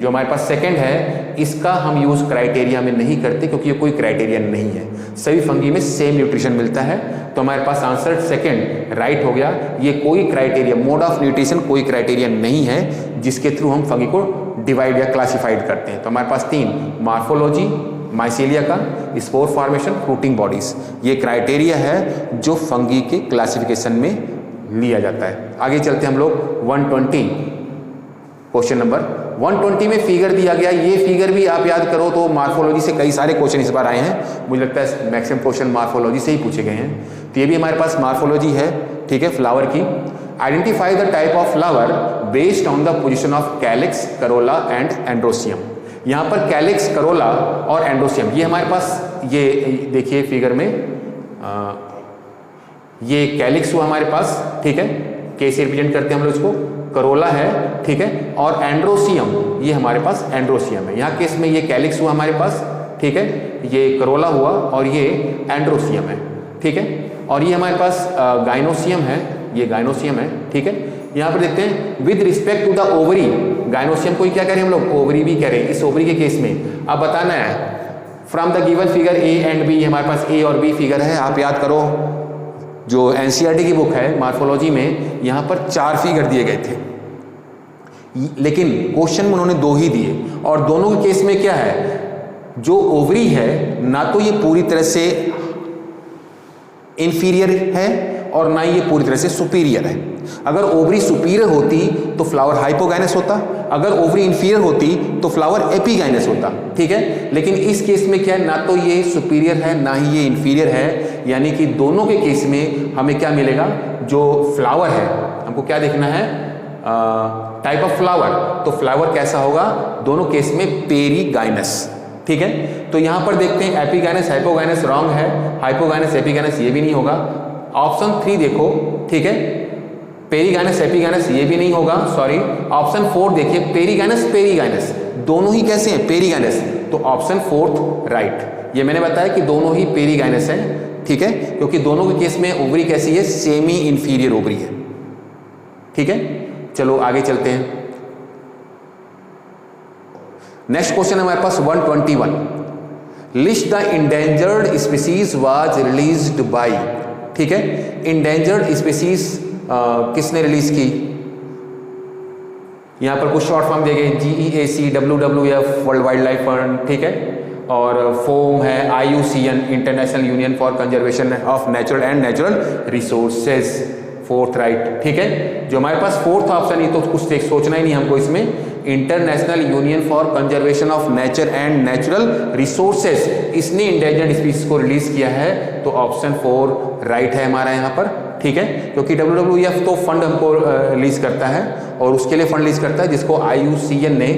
जो हमारे पास सेकंड है इसका हम यूज क्राइटेरिया में नहीं करते क्योंकि ये कोई क्राइटेरिया नहीं है, सभी फंगी में सेम न्यूट्रिशन मिलता है। तो हमारे पास आंसर सेकंड राइट हो गया। ये कोई क्राइटेरिया, मोड ऑफ न्यूट्रिशन कोई क्राइटेरिया नहीं है जिसके थ्रू हम फंगी को डिवाइड या क्लासिफाइड करते हैं। तो हमारे पास 3 मार्फोलॉजी, माइसीलिया का, स्पोर फॉर्मेशन, फ्रूटिंग बॉडीज, ये क्राइटेरिया है जो फंगी के क्लासिफिकेशन में लिया जाता है। आगे चलते हैं हम लोग 120 क्वेश्चन नंबर 120 में फिगर दिया गया। ये फिगर भी आप याद करो तो मार्फोलॉजी से कई सारे क्वेश्चन इस बार आए हैं, मुझे लगता है मैक्सिमम क्वेश्चन मार्फोलॉजी से ही पूछे गए हैं। तो ये भी हमारे पास मार्फोलॉजी है, ठीक है, फ्लावर की। Identify the type of flower based on the position of calyx, Corolla and androecium. यहाँ पर कैलिक्स, करोला और एंड्रोसियम, ये हमारे पास, ये देखिए फिगर में, ये कैलिक्स हुआ हमारे पास, ठीक है, कैसे रिप्रेजेंट करते हैं हम लोग इसको, करोला है, ठीक है, और एंड्रोसियम, ये हमारे पास एंड्रोसियम है। यहाँ केस में ये कैलिक्स हुआ हमारे पास, ठीक है, ये करोला हुआ और ये एंड्रोसियम है, ठीक है, और ये हमारे पास गाइनोसियम है, ये गाइनोसियम है, ठीक है। यहाँ पर देखते हैं with respect to the ovary, gynoecium को क्या कह रहे हैं हम लोग, ओवरी भी कह रहे हैं। इस ओवरी के केस में अब बताना है from the given figure A and B, हमारे पास ए और बी फिगर है। आप याद करो जो एनसीईआरटी की बुक है मार्फोलॉजी में, यहाँ पर 4 फिगर दिए गए थे, लेकिन क्वेश्चन में उन्होंने 2 ही दिए, और दोनों के केस में क्या है, जो ओवरी है ना तो ये पूरी तरह से इंफीरियर है और ना ये पूरी तरह से सुपीरियर है। अगर ओवरी सुपीरियर होती तो फ्लावर हाइपोगाइनस होता, अगर ओवरी इंफीरियर होती तो फ्लावर एपिगाइनस होता, ठीक है। लेकिन इस केस में क्या है, ना तो ये सुपीरियर है ना ही ये इंफीरियर है, यानी कि दोनों के केस में हमें क्या मिलेगा, जो फ्लावर है, हमको क्या देखना है, टाइप ऑफ फ्लावर, तो फ्लावर कैसा होगा, दोनों केस में पेरीगाइनस, ठीक है। तो यहां पर देखते हैं एपिगाइनस, हाइपोगाइनस रॉन्ग है, हाइपोगाइनस, एपिगाइनस ये भी नहीं होगा। ऑप्शन 3 देखो, ठीक है, पेरीगाइनस, एपिगाइनस ये भी नहीं होगा, सॉरी। ऑप्शन 4 देखिए, पेरीगाइनस, पेरीगाइनस दोनों ही कैसे हैं, पेरीगाइनस, तो ऑप्शन 4 राइट। ये मैंने बताया कि दोनों ही पेरीगाइनस हैं, ठीक है, क्योंकि दोनों के केस में ओवरी कैसी है, सेमी इंफीरियर ओवरी है, ठीक है। चलो आगे चलते हैं। नेक्स्ट क्वेश्चन हमारे पास 121, list the endangered species was released by, ठीक है। इंडेंजर्ड स्पीसीज किसने रिलीज की, यहां पर कुछ शॉर्ट फॉर्म दिए गए, GEAC, WWF world wild life fund, ठीक है, और फोम है IUCN international union for conservation of natural and natural resources, 4th right, ठीक है। जो हमारे पास 4th ऑप्शन, ये तो कुछ सोचना ही नहीं हमको इसमें, international union for conservation of nature and natural resources, इसने इंडेंजर्ड स्पीसीज को रिलीज किया है, तो ऑप्शन 4 राइट है हमारा यहाँ पर, ठीक है, क्योंकि WWF तो फंड हमको रिलीज करता है और उसके लिए फंड रिलीज करता है जिसको IUCN ने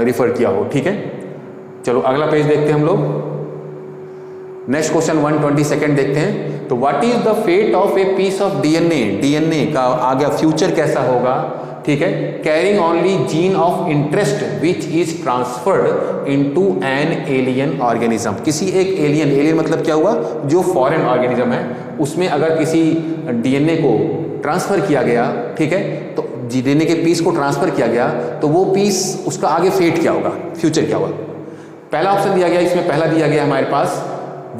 रिफर किया हो, ठीक है। चलो अगला पेज देखते हैं हम लोग। नेक्स्ट क्वेश्चन 122 देखते हैं। तो what is the fate of a piece of DNA, DNA का आगे फ्यूचर कैसा होगा, ठीक है, carrying only gene of interest which is transferred into an alien organism. किसी एक एलियन, एलियन मतलब क्या हुआ, जो फॉरेन ऑर्गेनिज्म है, उसमें अगर किसी डीएनए को ट्रांसफर किया गया, ठीक है, तो डीएनए के पीस को ट्रांसफर किया गया, तो वो पीस, उसका आगे फेट क्या होगा, फ्यूचर क्या होगा। पहला ऑप्शन दिया गया, इसमें पहला दिया गया हमारे पास,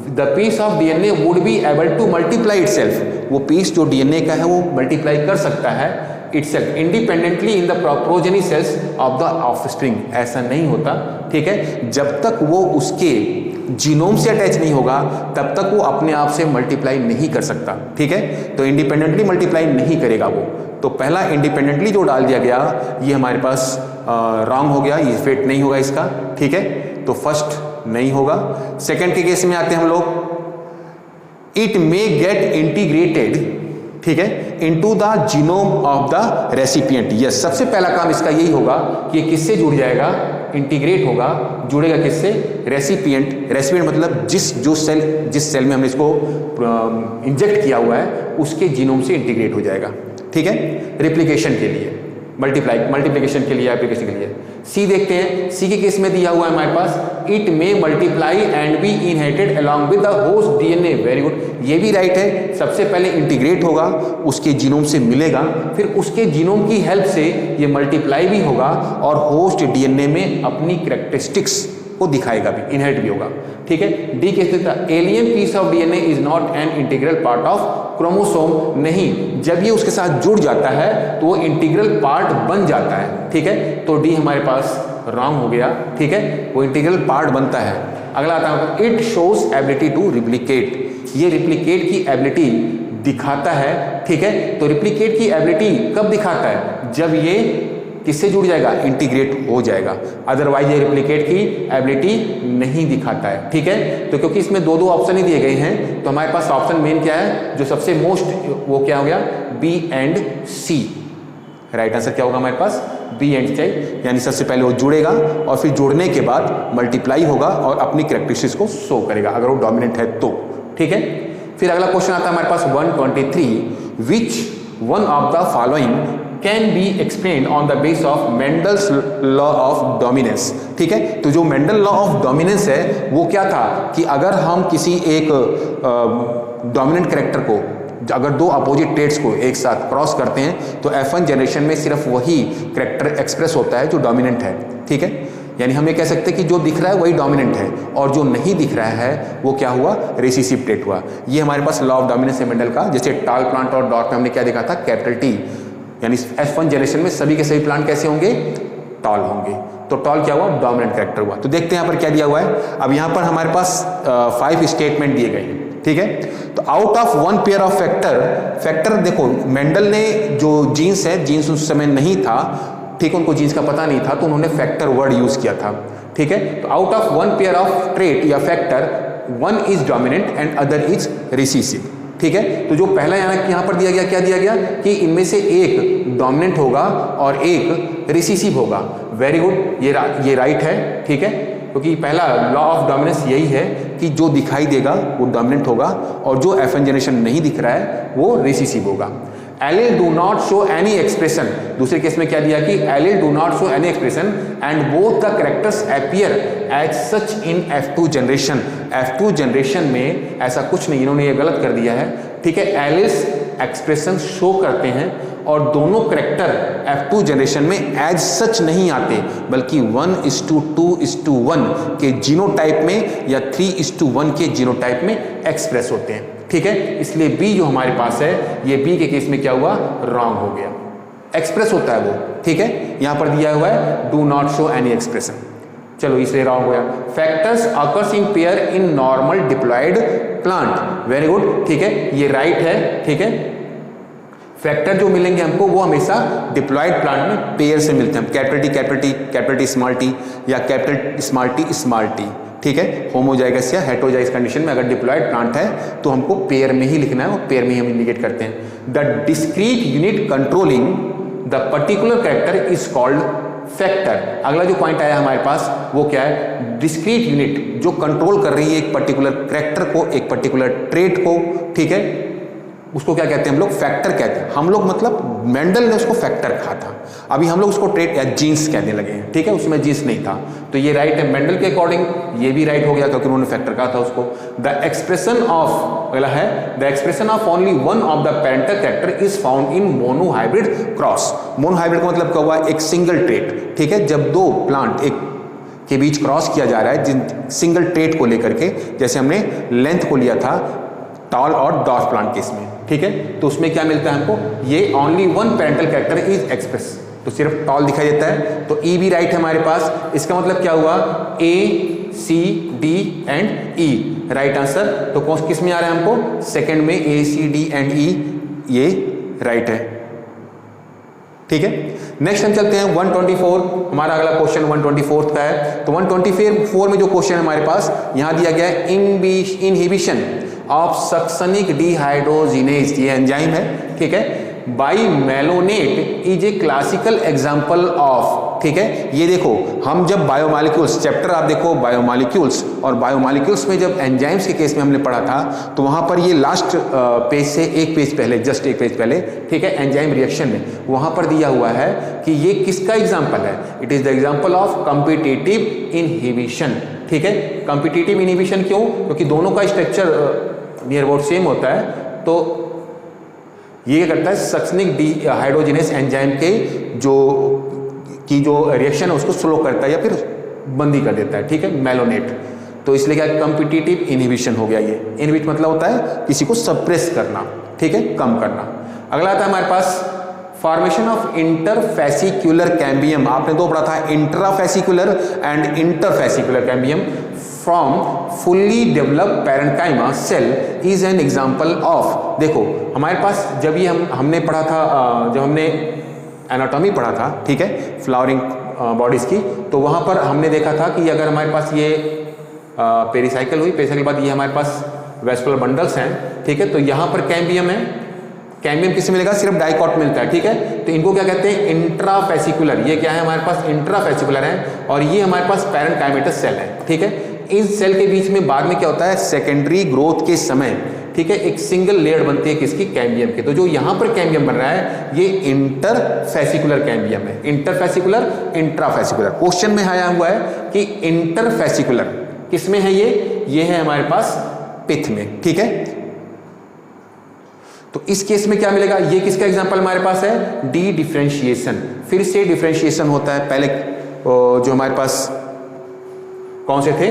the piece of DNA would be able to multiply itself, वो पीस जो डीएनए का है वो मल्टीप्लाई कर सकता है itself independently in the progeny cells of the offspring. ऐसा नहीं होता, ठीक है, जब तक वो उसके जीनोम से अटैच नहीं होगा तब तक वो अपने आप से मल्टीप्लाई नहीं कर सकता, ठीक है। तो इंडिपेंडेंटली मल्टीप्लाई नहीं करेगा वो। तो पहला इंडिपेंडेंटली जो डाल दिया गया ये हमारे पास रॉन्ग हो गया, ये फेट नहीं होगा इसका, ठीक है। तो फर्स्ट नहीं होगा। सेकंड के केस में आते हैं हम लोग, इट मे गेट इंटीग्रेटेड, ठीक है, into the genome of the recipient. Yes, सबसे पहला काम इसका यही होगा कि किससे जुड़ जाएगा, इंटीग्रेट होगा, जुड़ेगा किससे? रेसिपिएंट। रेसिपिएंट मतलब जिस सेल में हमने इसको इंजेक्ट किया हुआ है उसके जीनोम से इंटीग्रेट हो जाएगा, ठीक है, रेप्लिकेशन के लिए, मल्टीप्लिकेशन के लिए, एप्लीकेशन के लिए। सी देखते हैं, सी के केस में दिया हुआ है हमारे पास, it may multiply and be inherited along with the host DNA. Very good, ये भी राइट है। सबसे पहले इंटीग्रेट होगा, उसके जीनोम से मिलेगा, फिर उसके जीनोम की हेल्प से ये मल्टीप्लाई भी होगा और होस्ट डीएनए में अपनी कैरेक्टरिस्टिक्स को दिखाएगा भी, इनहेरिट भी होगा, ठीक है। डी केस देता, alien piece of DNA is not an integral part of chromosome. नहीं, जब ये उसके साथ जुड़ जाता है तो वो इंटीग्रल पार्ट बन जाता है, ठीक है। तो डी हमारे पास रॉन्ग हो गया, ठीक है, वो इंटीग्रल पार्ट बनता है। अगला आता है, it shows ability to replicate. ये रिप्लिकेट की एबिलिटी दिखाता है, ठीक है। तो रिप्लिकेट की एबिलिटी कब दिखाता है? जब ये किससे जुड़ जाएगा? इंटीग्रेट हो जाएगा। अदरवाइज ये रिप्लिकेट की एबिलिटी नहीं दिखाता है, ठीक है। तो क्योंकि इसमें दो ऑप्शन ही दिए गए हैं तो हमारे पास ऑप्शन मेन क्या है, जो सबसे मोस्ट, वो क्या हो गया? B and C. Right answer क्या होगा हमारे पास? बी एंड सी। यानी सबसे पहले वो जुड़ेगा और फिर जुड़ने के बाद मल्टीप्लाई होगा और अपनी कैरेक्टरिस्टिक्स को शो करेगा अगर वो डोमिनेंट है तो, ठीक है। फिर अगला क्वेश्चन आता है हमारे पास 123, which one of the following can be explained on the base of Mendel's law of dominance, ठीक है। तो जो मेंडल लॉ ऑफ डोमिनेंस है वो क्या था कि अगर हम किसी एक डोमिनेंट कैरेक्टर को, अगर दो अपोजिट ट्रेट्स को एक साथ क्रॉस करते हैं तो F1 जनरेशन में सिर्फ वही कैरेक्टर एक्सप्रेस होता है जो डोमिनेंट है, ठीक है। यानी हम ये कह सकते हैं कि जो दिख रहा है वही डोमिनेंट है और जो नहीं दिख रहा है वो क्या हुआ? रिसेसिव ट्रेट हुआ। ये हमारे पास लॉ ऑफ डोमिनेंस है मेंडल का। जैसे टाल प्लांट और डॉट में हमने क्या देखा था? कैपिटल T, यानी F1 जनरेशन में सभी के सभी प्लांट कैसे होंगे? टॉल होंगे। तो टॉल क्या हुआ? डोमिनेंट कैरेक्टर हुआ। तो देखते हैं यहाँ पर क्या दिया हुआ है। अब यहाँ पर हमारे पास 5 स्टेटमेंट दिए गए हैं, ठीक है। तो out of 1 pair of factor देखो, मेंडल ने जो जीन्स है, जीन्स उस समय नहीं था, ठीक है, उनको जीन्स का पता नहीं था तो उन्होंने फैक्टर वर्ड यूज किया था, ठीक है। तो out of 1 pair of trait या factor, 1 is dominant and other is recessive, ठीक है। तो जो पहला यहाँ पर दिया गया, क्या दिया गया कि इनमें से एक डोमिनेंट होगा और एक रिसेसिव होगा। वेरी गुड, ये राइट है, ठीक है, क्योंकि पहला लॉ ऑफ डोमिनेंस यही है कि जो दिखाई देगा वो डोमिनेंट होगा और जो F1 जनरेशन नहीं दिख रहा है वो रिसेसिव होगा। Allele do not show any expression, दूसरे केस में क्या दिया कि allele do not show any expression and both the characters appear as such in F2 generation. F2 generation में ऐसा कुछ नहीं, इन्होंने ये गलत कर दिया है, ठीक है। एलिस एक्सप्रेशन शो करते हैं और दोनों कैरेक्टर F2 जनरेशन में एज सच नहीं आते, बल्कि 1:2:1 के जीनोटाइप में या 3:1 के जीनोटाइप में एक्सप्रेस होते हैं, ठीक है। इसलिए बी जो हमारे पास है, ये बी के केस में क्या हुआ? रॉन्ग हो गया। एक्सप्रेस होता है वो, ठीक है, यहां पर दिया हुआ है do not show any expression. चलो इसलिए रॉन्ग हो गया। Factors occurs in pair in normal diploid plant. Very good, ठीक है, ये राइट है, ठीक है। फैक्टर जो मिलेंगे हमको वो हमेशा डिप्लॉयड प्लांट में पेयर से मिलते हैं। कैपिटल टी स्मॉल टी या कैपिटल स्मॉल टी, ठीक है। होमोजाइगस या हेटेरोजाइगस कंडीशन में अगर डिप्लॉयड प्लांट है तो हमको पेयर में ही लिखना है और पेयर में ही हम इंडिकेट करते हैं। The discrete unit controlling the particular character is called factor. अगला जो पॉइंट आया हमारे पास वो क्या है? डिस्क्रीट यूनिट जो कंट्रोल कर रही है एक पर्टिकुलर कैरेक्टर को, एक पर्टिकुलर ट्रेट को, ठीक है, उसको क्या कहते हैं हम लोग? फैक्टर कहते हैं। हम लोग मतलब मेंडल ने उसको फैक्टर कहा था, अभी हम लोग उसको ट्रेट या जीन्स कहने लगे हैं, ठीक है, उसमें जीन्स नहीं था। तो ये राइट है मेंडल के अकॉर्डिंग, ये भी राइट हो गया क्योंकि उन्होंने फैक्टर कहा था उसको। द एक्सप्रेशन ऑफ, अगला है the expression of only one of the parental character is found in monohybrid cross. Monohybrid का मतलब क्या हुआ? एक सिंगल ट्रेट, ठीक है, जब दो प्लांट एक के बीच क्रॉस किया जा रहा है जिन सिंगल ट्रेट को लेकर के, जैसे हमने लेंथ को लिया था टॉल और डॉर्फ प्लांट केस में, ठीक है, तो उसमें क्या मिलता है हमको? ये only one parental character is express, तो सिर्फ टॉल दिखाई देता है। तो ई भी राइट है हमारे पास। इसका मतलब क्या हुआ? A C D and E right answer. तो कौन किस में आ रहा है हमको? सेकंड में ए सी डी एंड ई, ये राइट है, ठीक है। नेक्स्ट हम चलते हैं 124। हमारा अगला क्वेश्चन 124 का है। तो 124 में जो क्वेश्चन है हमारे पास यहां दिया गया है इनहिबिशन ऑफ सक्सनिक डिहाइड्रोजिनेज, ये एंजाइम है, ठीक है, by malonate is a classical example of ठीक है। ये देखो हम जब बायोमॉलिक्यूल्स चैप्टर आप देखो बायोमॉलिक्यूल्स, और बायोमॉलिक्यूल्स में जब एंजाइम्स के केस में हमने पढ़ा था तो वहां पर ये लास्ट पेज से एक पेज पहले, जस्ट एक पेज पहले, ठीक है, एंजाइम रिएक्शन में वहां पर दिया हुआ है कि ये किसका एग्जाम्पल है, it is the example of competitive inhibition, ठीक है। कॉम्पिटिटिव इनहिबिशन क्यों? क्योंकि दोनों का स्ट्रक्चर नियर अबाउट सेम होता है, तो ये क्या करता है, सक्सनिक डिहाइड्रोजिनेस एंजाइम के जो रिएक्शन है उसको स्लो करता है या फिर बंद ही कर देता है, ठीक है, मेलोनेट। तो इसलिए क्या कॉम्पिटिटिव इनहिबिशन हो गया। ये इनहिबिट मतलब होता है किसी को सप्रेस करना, ठीक है, कम करना। अगला आता है हमारे पास फॉर्मेशन ऑफ इंटरफेसिकुलर कैम्बियम। आपने दो पढ़ा था, intrafascicular and interfascicular cambium from fully developed parenchyma cell is an example of. देखो हमारे पास जब ये हमने पढ़ा था, जब हमने एनाटॉमी पढ़ा था, ठीक है, फ्लावरिंग बॉडीज की, तो वहां पर हमने देखा था कि अगर हमारे पास ये पेरिसाइकिल हुई, पेरिसाइकिल के बाद ये हमारे पास वेस्कुलर बंडल्स हैं, ठीक है, तो यहाँ पर कैम्बियम है। कैम्बियम किससे मिलेगा? सिर्फ डाइकॉट मिलता है, ठीक है। तो इनको क्या कहते हैं? इंट्राफेसिकुलर। ये क्या है हमारे पास? इंट्राफेसिकुलर है, और ये हमारे पास पैरेन्काइमेटस सेल है, ठीक है। इस सेल के बीच में बाद में क्या होता है, सेकेंडरी ग्रोथ के समय, ठीक है, एक सिंगल लेयर बनती है किसकी? कैम्बियम की। तो जो यहां पर कैम्बियम बन रहा है ये इंटरफेसिकुलर कैम्बियम है। Interfascicular, intrafascicular. क्वेश्चन में आया हुआ है कि इंटरफेसिकुलर किसमें है? ये है हमारे पास पिथ में, ठीक है। तो इस केस में क्या मिलेगा? ये किसका एग्जांपल हमारे पास है? D differentiation. फिर से डिफरेंशिएशन होता है। पहले जो हमारे पास कौन से थे,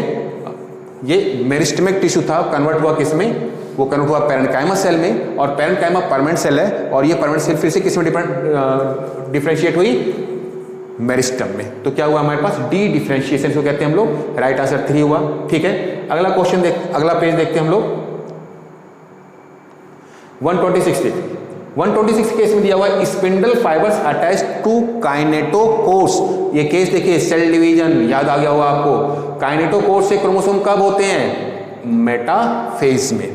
ये मेरिस्टेमिक टिश्यू था, कन्वर्ट हुआ किसमें? वो कन्वर्ट हुआ पैरेन्काइमा सेल में, और पैरेन्काइमा परमानेंट सेल है, और ये परमानेंट सेल फिर से किसमें डिफरेंशिएट हुई? मेरिस्टम में। तो क्या हुआ हमारे पास? डी डिफरेंशिएशन को कहते हैं हम लोग। राइट आंसर 3 हुआ, ठीक है। अगला क्वेश्चन अगला पेज देखते हैं हम लोग। 126 केस में दिया हुआ है spindle fibres attach to kinetochores. ये केस देखिए, सेल डिवीजन याद आ गया होगा आपको। काइनेटोकोर्स से क्रोमोसोम कब होते हैं? मेटाफेज में,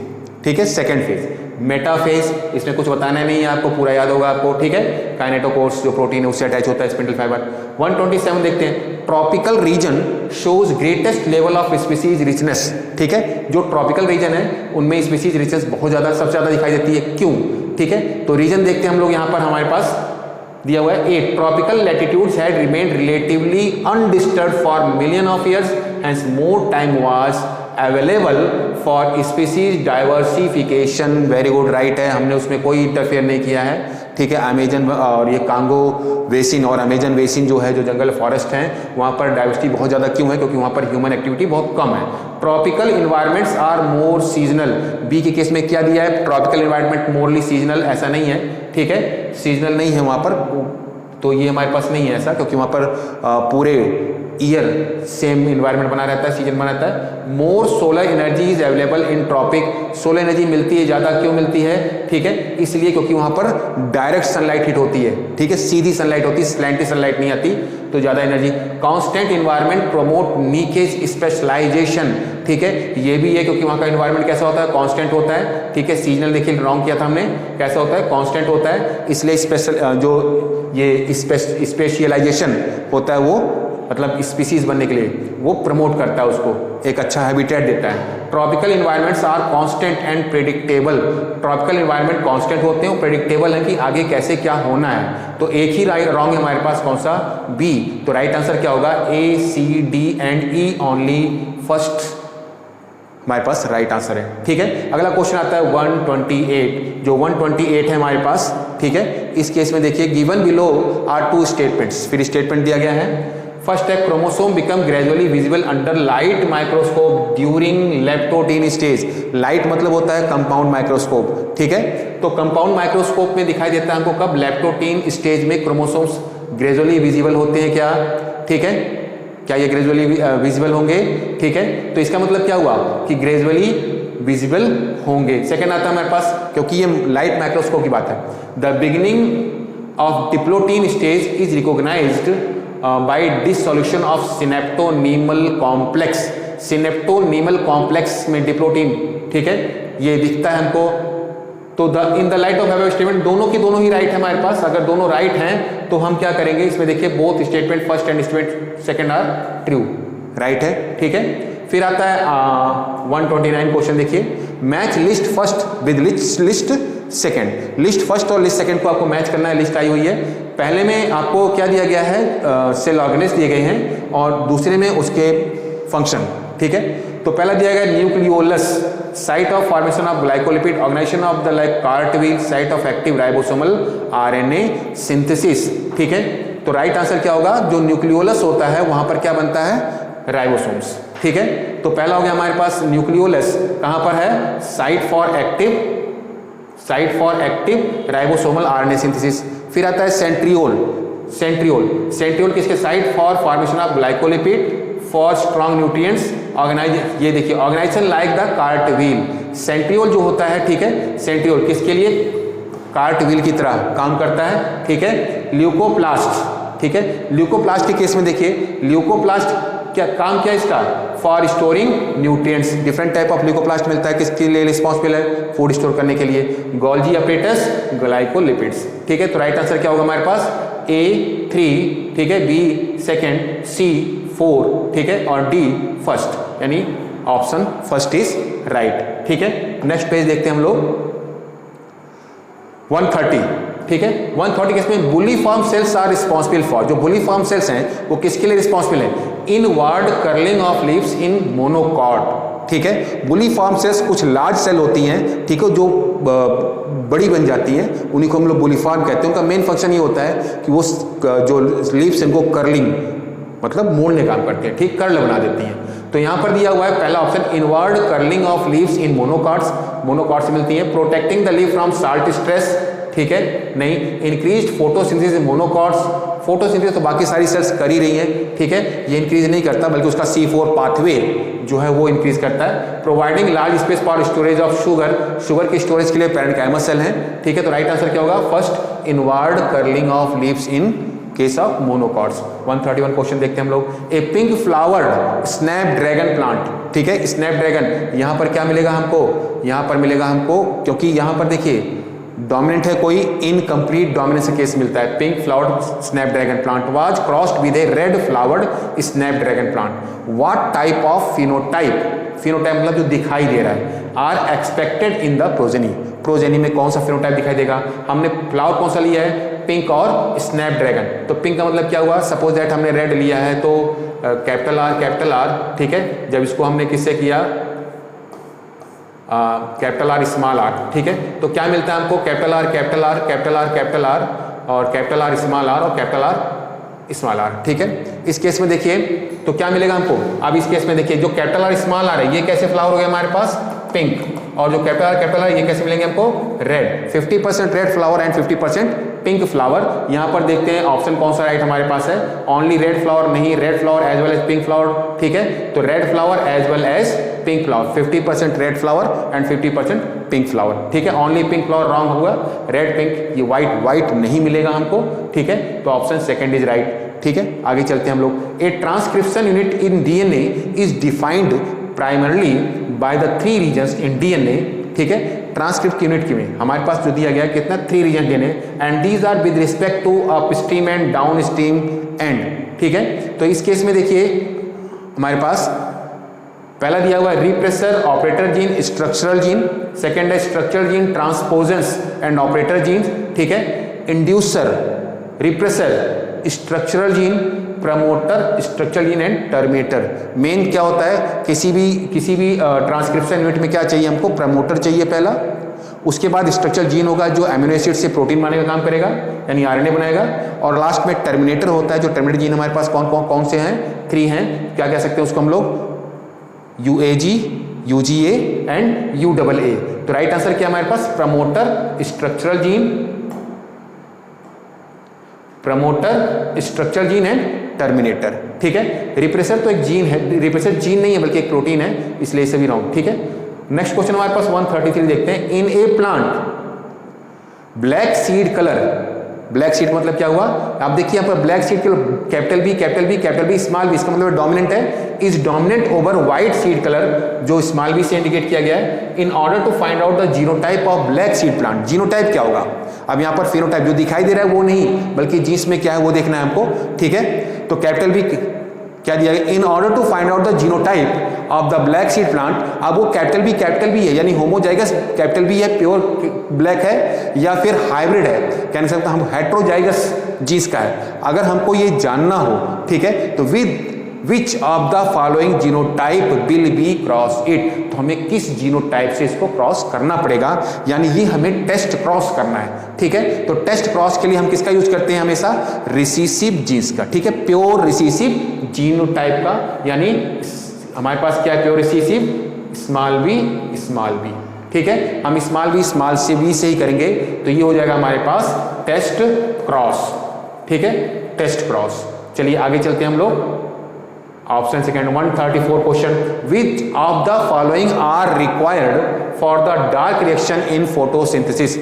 ठीक है, सेकेंड फेज मेटाफेज। इसमें कुछ बताना नहीं है आपको, पूरा याद होगा आपको, ठीक है। काइनेटोकोर्स जो प्रोटीन है उससे अटैच होता है स्पिंडल फाइबर। 127 देखते हैं। Tropical region shows greatest level of species richness, ठीक है। जो ट्रॉपिकल रीजन है उनमें स्पीसीज रिचनेस बहुत ज्यादा, सबसे ज्यादा दिखाई देती है। क्यों? ठीक है, तो रीजन देखते हैं हम लोग। यहां पर हमारे पास दिया हुआ है, a tropical latitudes had remained relatively undisturbed for million of years, hence more time was available for species diversification. Very good, right है, हमने उसमें कोई इंटरफेयर नहीं किया है, ठीक है। अमेजन और ये कांगो बेसिन और अमेजन बेसिन जो है, जो जंगल फॉरेस्ट हैं, वहाँ पर डाइवर्सिटी बहुत ज़्यादा क्यों है? क्योंकि वहाँ पर ह्यूमन एक्टिविटी बहुत कम है। Tropical environments are more seasonal. B के केस में क्या दिया है? ट्रॉपिकल इन्वायरमेंट मोरली सीजनल, ऐसा नहीं है, ठीक है, सीजनल नहीं है वहाँ पर, तो ये हमारे पास नहीं है ऐसा, क्योंकि वहाँ पर पूरे ईयर सेम इन्वायरमेंट बना रहता है, सीजन बना रहता है। More solar energy is available in tropic. Solar energy मिलती है ज़्यादा, क्यों मिलती है? ठीक है, इसलिए क्योंकि वहाँ पर डायरेक्ट सनलाइट हिट होती है, ठीक है, सीधी सनलाइट होती है, स्लैंटी सनलाइट नहीं आती, तो ज़्यादा energy. Constant environment promote niches specialisation, ठीक है, ये भी है क्योंकि वहाँ का इन्वायरमेंट कैसा होता है? कॉन्स्टेंट होता है, ठीक है। सीजनल देखिए रॉन्ग किया था हमने, कैसा होता है? कॉन्स्टेंट होता है, इसलिए स्पेशल जो ये स्पेशलाइजेशन होता है वो मतलब स्पीसीज बनने के लिए वो प्रमोट करता है, उसको एक अच्छा हैबिटेट देता है। Tropical environments are constant and predictable. Tropical environment constant होते हैं, प्रेडिक्टेबल है कि आगे कैसे क्या होना है। तो एक ही रॉन्ग है हमारे पास, कौन सा? बी। तो राइट आंसर क्या होगा? A, C, D and E only first हमारे पास राइट आंसर है, ठीक है। अगला क्वेश्चन आता है 128, जो 128 है हमारे पास, ठीक है। इस केस में देखिए, गिवन बिलो आर 2 स्टेटमेंट्स। फिर स्टेटमेंट दिया गया है। फर्स्ट है, chromosome become gradually visible under light microscope during leptotene stage. Light मतलब होता है कंपाउंड माइक्रोस्कोप, ठीक है। तो कंपाउंड माइक्रोस्कोप में दिखाई देता है हमको कब? लेप्टोटीन स्टेज में क्रोमोसोम्स ग्रेजुअली विजिबल होते हैं, क्या? ठीक है, क्या ये ग्रेजुअली विजिबल होंगे? ठीक है, तो इसका मतलब क्या हुआ कि ग्रेजुअली विजिबल होंगे। सेकेंड आता है हमारे पास, क्योंकि ये लाइट माइक्रोस्कोप की बात है। The beginning of diplotene stage is recognised by dissolution of synaptonemal complex. Synaptonemal complex में डिप्लोटीन, ठीक है, ये दिखता है हमको। तो in the light of above statement दोनों की दोनों ही राइट है हमारे पास। अगर दोनों राइट हैं तो हम क्या करेंगे, इसमें देखिए both statement first and statement second are true, right है, ठीक है। फिर आता है 129 क्वेश्चन, देखिए match list first with list second. List first और लिस्ट सेकंड को आपको मैच करना है। लिस्ट आई हुई है, पहले में आपको क्या दिया गया है, सेल ऑर्गेनेज दिए गए हैं और दूसरे में उसके फंक्शन, ठीक है। तो पहला दिया गया nucleolus, site of formation of glycolipid, organisation of the like cartwheel, site of active ribosomal RNA synthesis, ठीक है। तो राइट आंसर क्या होगा, जो न्यूक्लियोलस होता है वहां पर क्या बनता है, राइबोसोम्स, ठीक है। तो पहला हो गया हमारे पास न्यूक्लियोलस, कहां पर है, site for active ribosomal RNA synthesis. फिर आता है सेंट्रियोल किसके, site for formation of glycolipid for strong nutrients organise, ये देखिए organisation like the cartwheel. Centriole जो होता है, ठीक है, सेंट्रियोल किसके लिए, कार्टविल की तरह काम करता है, ठीक है। ल्यूकोप्लास्ट, ठीक है, ल्यूकोप्लास्ट के केस में देखिए ल्यूकोप्लास्ट क्या काम क्या इसका, for storing nutrients. Different type of leucoplast मिलता है, किसके लिए रिस्पॉन्सिबल है, फूड स्टोर करने के लिए। गोल्जी अपरेटस ग्लाइकोलिपिड्स, ठीक है। तो राइट आंसर क्या होगा हमारे पास, A3, ठीक है, B सेकेंड, C 4, ठीक है, और D फर्स्ट, यानी ऑप्शन फर्स्ट इज राइट, ठीक है। नेक्स्ट पेज देखते हैं हम लोग 130, ठीक है। 130 किसमें, bulliform cells are responsible for, जो बुलीफॉर्म सेल्स हैं वो किसके लिए रिस्पॉन्सिबल है, inward curling of leaves in monocot, ठीक है। बुलीफॉर्म सेल्स कुछ लार्ज सेल होती हैं, ठीक है, जो बड़ी बन जाती हैं, उन्हीं को हम लोग बुलीफॉर्म कहते हैं। उनका मेन फंक्शन ये होता है कि वो जो लीव्स इनको कर्लिंग मतलब मोड़ने काम करते हैं, ठीक, कर्ल बना देती हैं। तो यहाँ पर दिया हुआ है पहला option, inward curling of leaves in monocots, monocot से मिलती है। Protecting the leave from salt stress, ठीक है, नहीं। Increased photosynthesis in monocots, photosynthesis तो बाकी सारी सेल्स कर ही रही हैं, ठीक है, ये इंक्रीज नहीं करता बल्कि उसका C4 पाथवे जो है वो इंक्रीज करता है। Providing large space for storage of sugar की स्टोरेज के लिए पैरेन्काइमस सेल है, ठीक है। तो राइट आंसर क्या होगा, first inward curling of leaves in case of monocots. 131 question देखते हैं हम लोग, ए पिंक फ्लावर्ड स्नैपड्रैगन प्लांट, ठीक है, स्नैपड्रैगन यहाँ पर क्या मिलेगा हमको, यहाँ पर मिलेगा हमको, क्योंकि यहाँ पर देखिए डोमिनेंट है कोई, इनकम्प्लीट डोमिनेंस केस मिलता है। Pink flowered snapdragon plant was crossed with a red flowered snapdragon plant. What type of phenotype मतलब जो दिखाई दे रहा है, are expected in the progeny में कौन सा फिनोटाइप दिखाई देगा। हमने फ्लावर कौन सा लिया है, पिंक और स्नैपड्रैगन। तो पिंक का मतलब क्या हुआ, सपोज दैट हमने रेड लिया है तो कैपिटल आर, ठीक है। जब इसको हमने किससे किया, कैपिटल आर स्मॉल आर, ठीक है। तो क्या मिलता है हमको, कैपिटल आर और कैपिटल आर स्मॉल आर और कैपिटल आर स्मॉल आर, ठीक है। इस केस में देखिए तो क्या मिलेगा हमको, अब इस केस में देखिए जो कैपिटल आर स्मॉल आर है ये कैसे फ्लावर हो गया हमारे पास, पिंक, और जो कैपिटल आर ये कैसे मिलेंगे हमको, red. 50% red flower and 50% pink flower. यहां पर देखते हैं ऑप्शन कौन सा राइट हमारे पास है, ओनली रेड फ्लावर, नहीं, red flower as well as pink flower, ठीक है। तो red flower as well as pink flower, 50% red flower and 50% pink flower, ठीक है। ओनली पिंक फ्लावर रॉन्ग होगा, रेड पिंक ये व्हाइट नहीं मिलेगा हमको, ठीक है। तो ऑप्शन सेकंड इज राइट, ठीक है। आगे चलते हैं हम लोग, a transcription unit in DNA is defined primarily by the 3 regions in DNA, ठीक है। ट्रांसक्रिप्ट यूनिट की में हमारे पास जो दिया गया कितना, 3 region DNA, and these are with respect to upstream and downstream end, ठीक है। तो इस केस में देखिए हमारे पास पहला दिया हुआ है repressor operator gene structural gene, second है structural gene transposons and operator gene, ठीक है। Inducer, repressor, structural gene, promoter, structural gene and terminator. Main क्या होता है, किसी भी ट्रांसक्रिप्शन यूनिट में क्या चाहिए हमको, प्रमोटर चाहिए पहला, उसके बाद स्ट्रक्चरल जीन होगा जो अमीनो एसिड से प्रोटीन बनाने का काम करेगा यानी आरएनए बनाएगा, और लास्ट में टर्मिनेटर होता है। जो टर्मिनेटर जीन हमारे पास कौन से हैं, 3 हैं, क्या कह सकते हैं उसको हम लोग, UAG, UGA एंड UAA। तो राइट आंसर क्या हमारे पास, promoter, structural gene and terminator, ठीक है। रिप्रेसर तो एक जीन है, रिप्रेसर जीन नहीं है बल्कि एक प्रोटीन है, इसलिए सभी रॉन्ग, ठीक है। नेक्स्ट क्वेश्चन हमारे पास 133 देखते हैं, in a plant black seed colour black seed मतलब क्या हुआ, आप देखिए यहाँ पर ब्लैक शीट के capital B capital B capital B small b, इसका मतलब डोमिनेंट है, is dominant over white seed colour जो स्मॉल बी से इंडिकेट किया गया है, in order to find out the genotype of black seed plant. Genotype क्या होगा, अब यहाँ पर फिनोटाइप जो दिखाई दे रहा है वो नहीं, बल्कि जीन्स में क्या है वो देखना है हमको, ठीक है। तो कैपिटल बी क्या दिया गया, in order to find out the genotype of the black seed plant. अब वो कैपिटल बी है यानी होमोजाइगस कैपिटल बी है, प्योर ब्लैक है या फिर हाइब्रिड है, कह सकते हम हेट्रोजाइगस जीन्स का है। अगर हमको ये जानना हो, ठीक है, तो with which of the following genotype will be cross it, तो हमें किस जीनोटाइप से इसको क्रॉस करना पड़ेगा, यानी ये हमें टेस्ट क्रॉस करना है, ठीक है। तो टेस्ट क्रॉस के लिए हम किसका यूज करते हैं हमेशा, रिसीसिव जीन्स का, ठीक है, प्योर रिसीसिव जीनोटाइप का, यानी हमारे पास क्या है, प्योर रिसीसिव स्मॉल बी, ठीक है। हम स्मॉल बी से ही करेंगे, तो ये हो जाएगा हमारे पास टेस्ट क्रॉस, ठीक है, टेस्ट क्रॉस। चलिए आगे चलते हैं हम लोग। Option second 134 question, which of the following are required for the dark reaction in photosynthesis.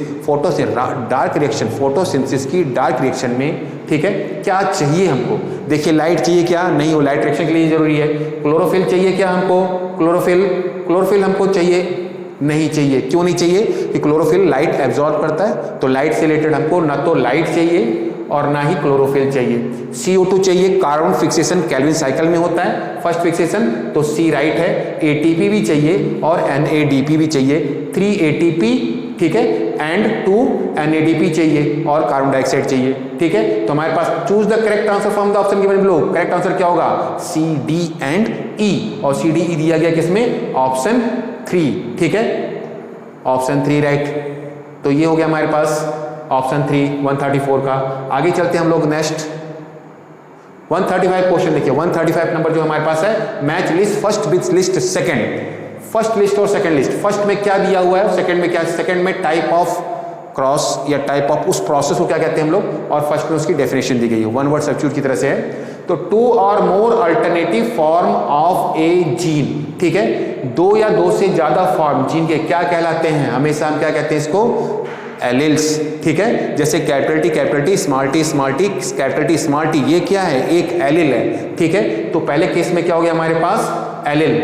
Dark reaction, photosynthesis की डार्क रिएक्शन में, ठीक है, क्या चाहिए हमको, देखिए लाइट चाहिए क्या, नहीं वो लाइट रिएक्शन के लिए जरूरी है। क्लोरोफिल चाहिए क्या हमको, क्लोरोफिल हमको चाहिए, नहीं चाहिए। क्यों नहीं चाहिए, कि क्लोरोफिल लाइट एब्जॉर्ब करता है, तो लाइट से रिलेटेड हमको ना तो लाइट चाहिए और ना ही क्लोरोफिल चाहिए। CO2 चाहिए, कार्बन फिक्सेशन केल्विन साइकिल में होता है फर्स्ट फिक्सेशन, तो C राइट है। ATP भी चाहिए और NADP भी चाहिए, 3 ATP, ठीक है, एंड 2 NADP चाहिए और कार्बन डाइऑक्साइड चाहिए, ठीक है। तो हमारे पास choose the correct answer from the option given below. Correct answer क्या होगा, C, D एंड E, और C, D, E दिया गया किसमें, ऑप्शन 3, ठीक है, ऑप्शन 3 राइट। तो ये हो गया हमारे पास ऑप्शन 3 134 का। आगे चलते हैं हम लोग नेक्स्ट 135 क्वेश्चन देखिए। 135 नंबर जो हमारे पास है, match list first with list second. First list और सेकंड लिस्ट, फर्स्ट में क्या दिया हुआ है, सेकंड में क्या, सेकंड में टाइप ऑफ क्रॉस या टाइप ऑफ उस प्रोसेस को क्या कहते हैं हम लोग, और फर्स्ट में उसकी डेफिनेशन दी गई है, वन वर्ड सब्स्टिट्यूट की तरह से है। तो 2 और more alternative form of a gene, ठीक है, 2 या 2 से ज्यादा फॉर्म जीन के क्या कहलाते हैं, हमेशा हम क्या कहते हैं इसको, एलिल्स, ठीक है। जैसे capital T small T capital T small T, ये क्या है, एक एलिल है, ठीक है। तो पहले केस में क्या हो गया हमारे पास, एलिल,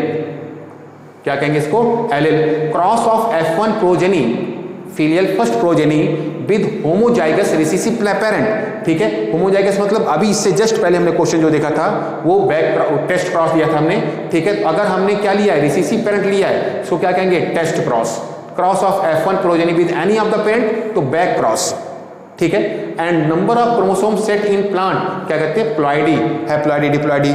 क्या कहेंगे इसको, allele. Cross of F1 progeny, filial first progeny with homozygous recessive parent, ठीक है। होमोजाइगस मतलब अभी इससे जस्ट पहले हमने क्वेश्चन जो देखा था वो टेस्ट क्रॉस दिया था हमने, ठीक है। अगर हमने क्या लिया है, रिसेसिव पेरेंट लिया है, सो क्या कहेंगे, test cross. Cross of F1 progeny with any of the parent, तो बैक क्रॉस, ठीक है। And number of chromosome set in plant, क्या कहते हैं, ploidy, haploidy, diploidy,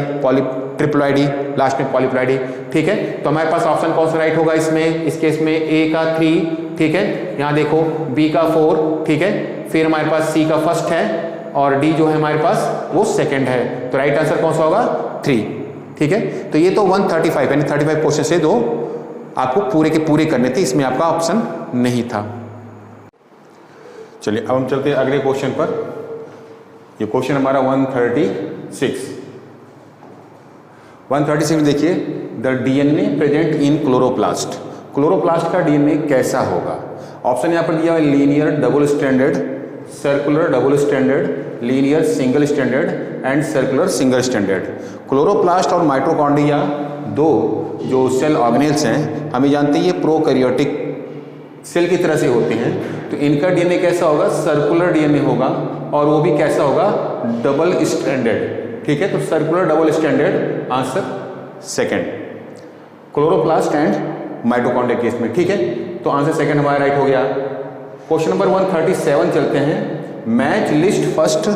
triploidy, last में पॉलीप्लॉइडी, ठीक है। तो हमारे पास ऑप्शन कौन सा राइट होगा इसमें, इस केस में A का 3, ठीक है, यहाँ देखो B का 4, ठीक है, फिर हमारे पास C का फर्स्ट है और D जो है हमारे पास वो सेकंड है, तो राइट आंसर कौन सा होगा, 3, ठीक है। तो ये तो 135 यानी 35 क्वेश्चन से दो आपको पूरे के पूरे करने थे, इसमें आपका ऑप्शन नहीं था। चलिए अब हम चलते हैं अगले क्वेश्चन पर। ये क्वेश्चन हमारा 136 में देखिए, the DNA present in chloroplast. Chloroplast का DNA कैसा होगा, ऑप्शन यहाँ पर दिया है, linear double standard, circular double standard, linear single standard and circular single standard. Chloroplast और माइटोकॉन्ड्रिया दो जो सेल ऑर्गेनेल्स हैं, हमें जानते हैं ये प्रोकैरियोटिक सेल की तरह से होते हैं, तो इनका DNA कैसा होगा, सर्कुलर DNA होगा, और वो भी कैसा होगा, डबल स्टैंडर्ड, ठीक है। तो circular double standard answer second, chloroplast and mitochondria case में, ठीक है। तो आंसर सेकंड हमारा राइट हो गया। क्वेश्चन नंबर 137 चलते हैं, match list first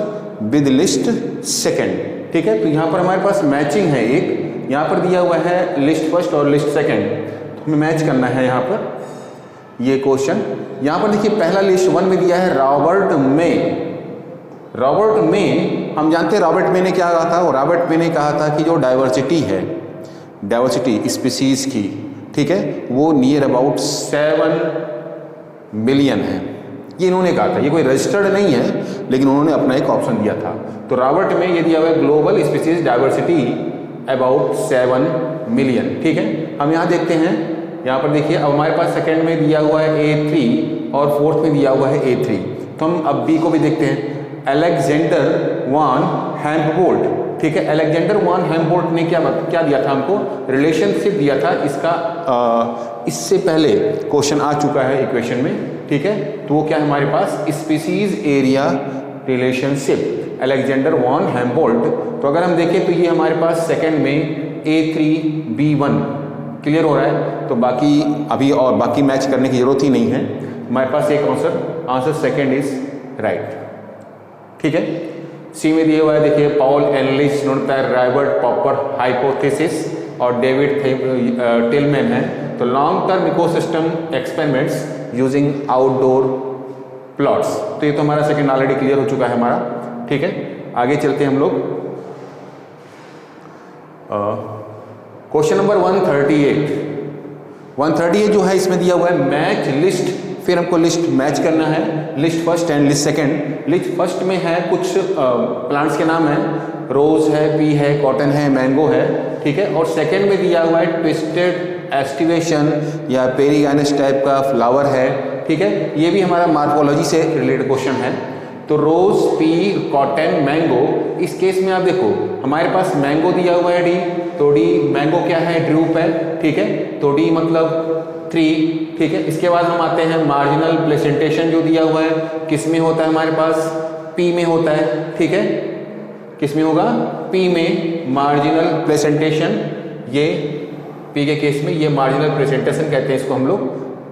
with list second, ठीक है। तो यहाँ पर हमारे पास मैचिंग है, एक यहाँ पर दिया हुआ है लिस्ट फर्स्ट और लिस्ट सेकंड, तो हमें मैच करना है यहाँ पर ये क्वेश्चन। यहाँ पर देखिए पहला लिस्ट 1 में दिया है रॉबर्ट मे। रॉबर्ट मे, हम जानते हैं रॉबर्ट मे ने क्या कहा था, रॉबर्ट मे ने कहा था कि जो डाइवर्सिटी है, डाइवर्सिटी स्पीसीज की, ठीक है, वो नियर अबाउट 7 बिलियन है, ये इन्होंने कहा था। ये कोई रजिस्टर्ड नहीं है, लेकिन उन्होंने अपना एक ऑप्शन दिया था। तो रॉबर्ट में ये दिया हुआ है global species diversity about 7 million, ठीक है। हम यहाँ देखते हैं, यहाँ पर देखिए अब हमारे पास सेकंड में दिया हुआ है A3 और फोर्थ में दिया हुआ है A3, तो हम अब B को भी देखते हैं। अलेक्जेंडर वॉन हैम्बोल्ट, ठीक है। अलेक्जेंडर वॉन हैम्बोल्ट ने क्या दिया था हमको, रिलेशनशिप दिया था इसका, इससे पहले क्वेश्चन आ चुका है इक्वेशन में, ठीक है। तो वो क्या है हमारे पास, species area relationship, Alexander von Humboldt. तो अगर हम देखें तो ये हमारे पास सेकंड में A3B1 क्लियर हो रहा है, तो बाकी अभी और बाकी मैच करने की जरूरत ही नहीं है, हमारे पास एक आंसर सेकंड इज राइट, ठीक है। सी में दिया हुआ है, देखिए पॉल एनलिच, नोनपर, रॉबर्ट पॉपर हाइपोथेसिस और डेविड टिलमैन है। तो long term ecosystem experiments using outdoor plots, तो ये तो हमारा सेकंड ऑलरेडी क्लियर हो चुका है हमारा, ठीक है। आगे चलते हैं हम लोग, क्वेश्चन नंबर 138 जो है इसमें दिया हुआ है मैच लिस्ट, फिर हमको लिस्ट मैच करना है, list first and list second. List first में है कुछ प्लांट्स के नाम है, रोज है, पी है, कॉटन है, मैंगो है, ठीक है। और सेकंड में दिया हुआ है ट्विस्टेड एस्टिवेशन या पेरीगाइनस टाइप का फ्लावर है, ठीक है। ये भी हमारा मार्फोलॉजी से रिलेटेड क्वेश्चन है। तो रोज, पी, कॉटन, मैंगो, इस केस में आप देखो हमारे पास मैंगो दिया हुआ है डी, तो डी मैंगो क्या है, ड्रूप है, ठीक है। तो डी मतलब 3, ठीक है। इसके बाद हम आते हैं मार्जिनल प्लेसेंटेशन जो दिया हुआ है, किस में होता है हमारे पास, पी में होता है, ठीक है। किस में होगा, पी में मार्जिनल प्लेसेंटेशन, ये पी के केस में ये मार्जिनल प्रेजेंटेशन कहते हैं इसको हम लोग,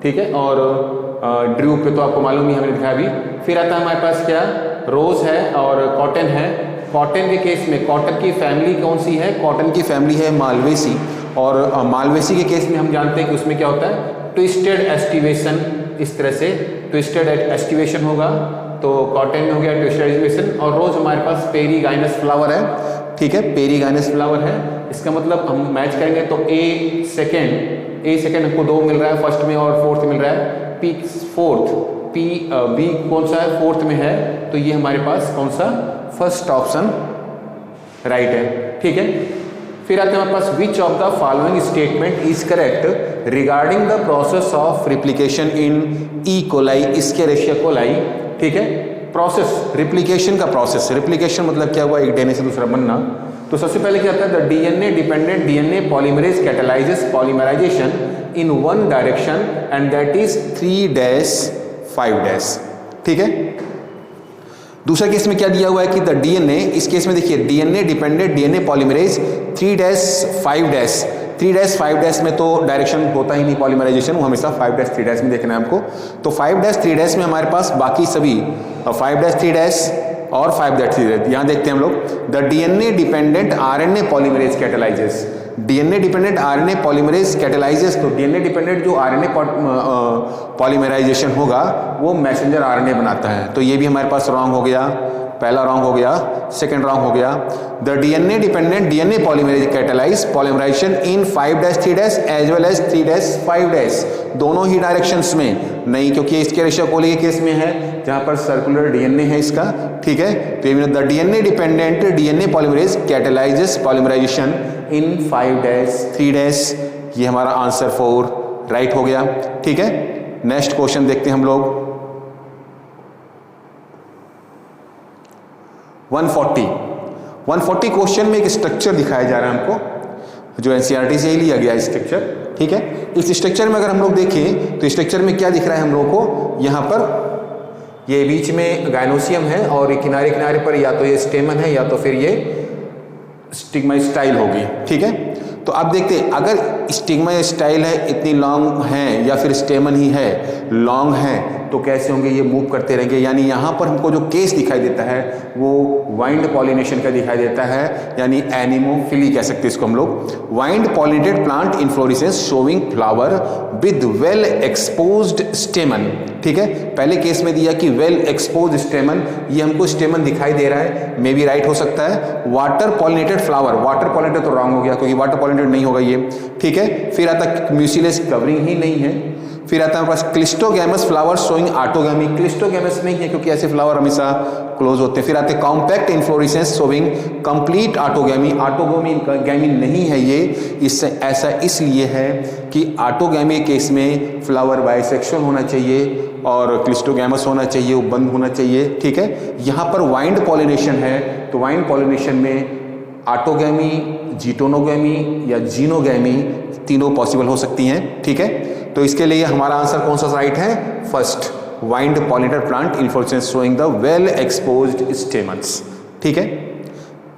ठीक है। और ड्रूप पे तो आपको मालूम ही, हमने दिखाया भी। फिर आता है हमारे पास क्या, रोज है और कॉटन है। कॉटन के केस में कॉटन की फैमिली कौन सी है, कॉटन की फैमिली है मालवेसी, और मालवेसी के केस में हम जानते हैं कि उसमें क्या होता है, ट्विस्टेड एस्टिवेशन, इस तरह से ट्विस्टेड एस्टिवेशन होगा, तो कॉटन में हो गया ट्विस्टेड एस्टिवेशन। और रोज हमारे पास पेरीगाइनस फ्लावर है, ठीक है, पेरीगाइनस फ्लावर है। इसका मतलब हम मैच करेंगे तो ए सेकेंड हमको 2 मिल रहा है फर्स्ट में और फोर्थ मिल रहा है, पी फोर्थ, बी कौन सा है, फोर्थ में है, तो ये हमारे पास कौन सा, फर्स्ट ऑप्शन राइट है, ठीक है। फिर आते हैं हमारे पास which of the following statement is correct regarding the process of replication in E coli, Escherichia coli, ठीक है। प्रोसेस, रिप्लिकेशन का प्रोसेस, रिप्लिकेशन मतलब क्या हुआ, एक डीएनए से दूसरा बनना। तो सबसे पहले क्या होता है, the DNA dependent DNA polymerase catalyses polymerisation in one direction and that is 3-5, ठीक है। दूसरा केस में क्या दिया हुआ है कि द डीएनए, इस केस में देखिए डीएनए डिपेंडेंट डीएनए पॉलीमरेज 3-5, 3-5 में तो डायरेक्शन होता ही नहीं पॉलीमराइजेशन, वो हमेशा 5-3 में देखना है हमको। तो 5-3 में हमारे पास बाकी सभी 5-3 और 5-3, यहाँ देखते हैं हम लोग, the DNA dependent RNA polymerase कैटलाइजेस, DNA dependent RNA polymerase कैटलाइजेस, तो डीएनए डिपेंडेंट जो आरएनए पॉलीमराइजेशन होगा वो मैसेंजर आरएनए बनाता है, तो ये भी हमारे पास रॉन्ग हो गया, पहला रॉन्ग हो गया, सेकंड रॉन्ग हो गया। The DNA dependent DNA polymerase catalyse polymerisation in 5-3 as well as 3-5, दोनों ही डायरेक्शंस में नहीं, क्योंकि इसके रेशियो कोली के केस में है जहां पर सर्कुलर डीएनए है इसका, ठीक है। तो the DNA dependent DNA polymerase catalyses polymerisation in 5-3, ये हमारा आंसर 4 राइट हो गया, ठीक है। नेक्स्ट क्वेश्चन देखते हैं हम लोग, 140 क्वेश्चन में एक स्ट्रक्चर दिखाया जा रहा है हमको, जो एनसीईआरटी से ही लिया गया स्ट्रक्चर, ठीक है। इस स्ट्रक्चर में अगर हम लोग देखें तो स्ट्रक्चर में क्या दिख रहा है हम लोगों को, यहाँ पर ये बीच में गायनोसियम है और किनारे किनारे पर या तो ये स्टेमन है या तो फिर ये स्टिग्मा स्टाइल होगी, ठीक है। तो आप देखते हैं अगर स्टिग्मा स्टाइल है, इतनी लॉन्ग है, या फिर स्टेमन ही है लॉन्ग है, तो कैसे होंगे, ये मूव करते रहेंगे। यानी यहाँ पर हमको जो केस दिखाई देता है वो वाइंड पॉलिनेशन का दिखाई देता है, यानी एनिमोफिली कह सकते हैं इसको हम लोग। Wind pollinated plant inflorescence showing flower with well exposed स्टेमन, ठीक है। पहले केस में दिया कि वेल एक्सपोज्ड स्टेमन, ये हमको स्टेमन दिखाई दे रहा है, मे बी राइट हो सकता है। Water pollinated flower, water pollinated तो रॉन्ग हो गया क्योंकि वाटर पॉलिनेटेड नहीं होगा ये, ठीक है। फिर आता म्यूसिलेस कवरिंग ही नहीं है। फिर आता है हमारे पास cleistogamous flower showing autogamy, cleistogamous नहीं है क्योंकि ऐसे फ्लावर हमेशा क्लोज होते हैं। फिर आते हैं compact inflorescence showing complete autogamy. Autogamy नहीं है ये, इससे ऐसा इसलिए है कि ऑटोगैमी केस में फ्लावर बाइसेक्शुअल होना चाहिए और क्लिस्टोगैमस होना चाहिए, वो बंद होना चाहिए, ठीक है। यहाँ पर वाइंड पॉलिनेशन है, तो वाइंड पॉलिनेशन में ऑटोगैमी, जीटोनोगैमी या जीनोगैमी तीनों पॉसिबल हो सकती हैं, ठीक है। तो इसके लिए हमारा आंसर कौन सा राइट है? First, wind pollinated plant inflorescence showing the well exposed stamens, ठीक है।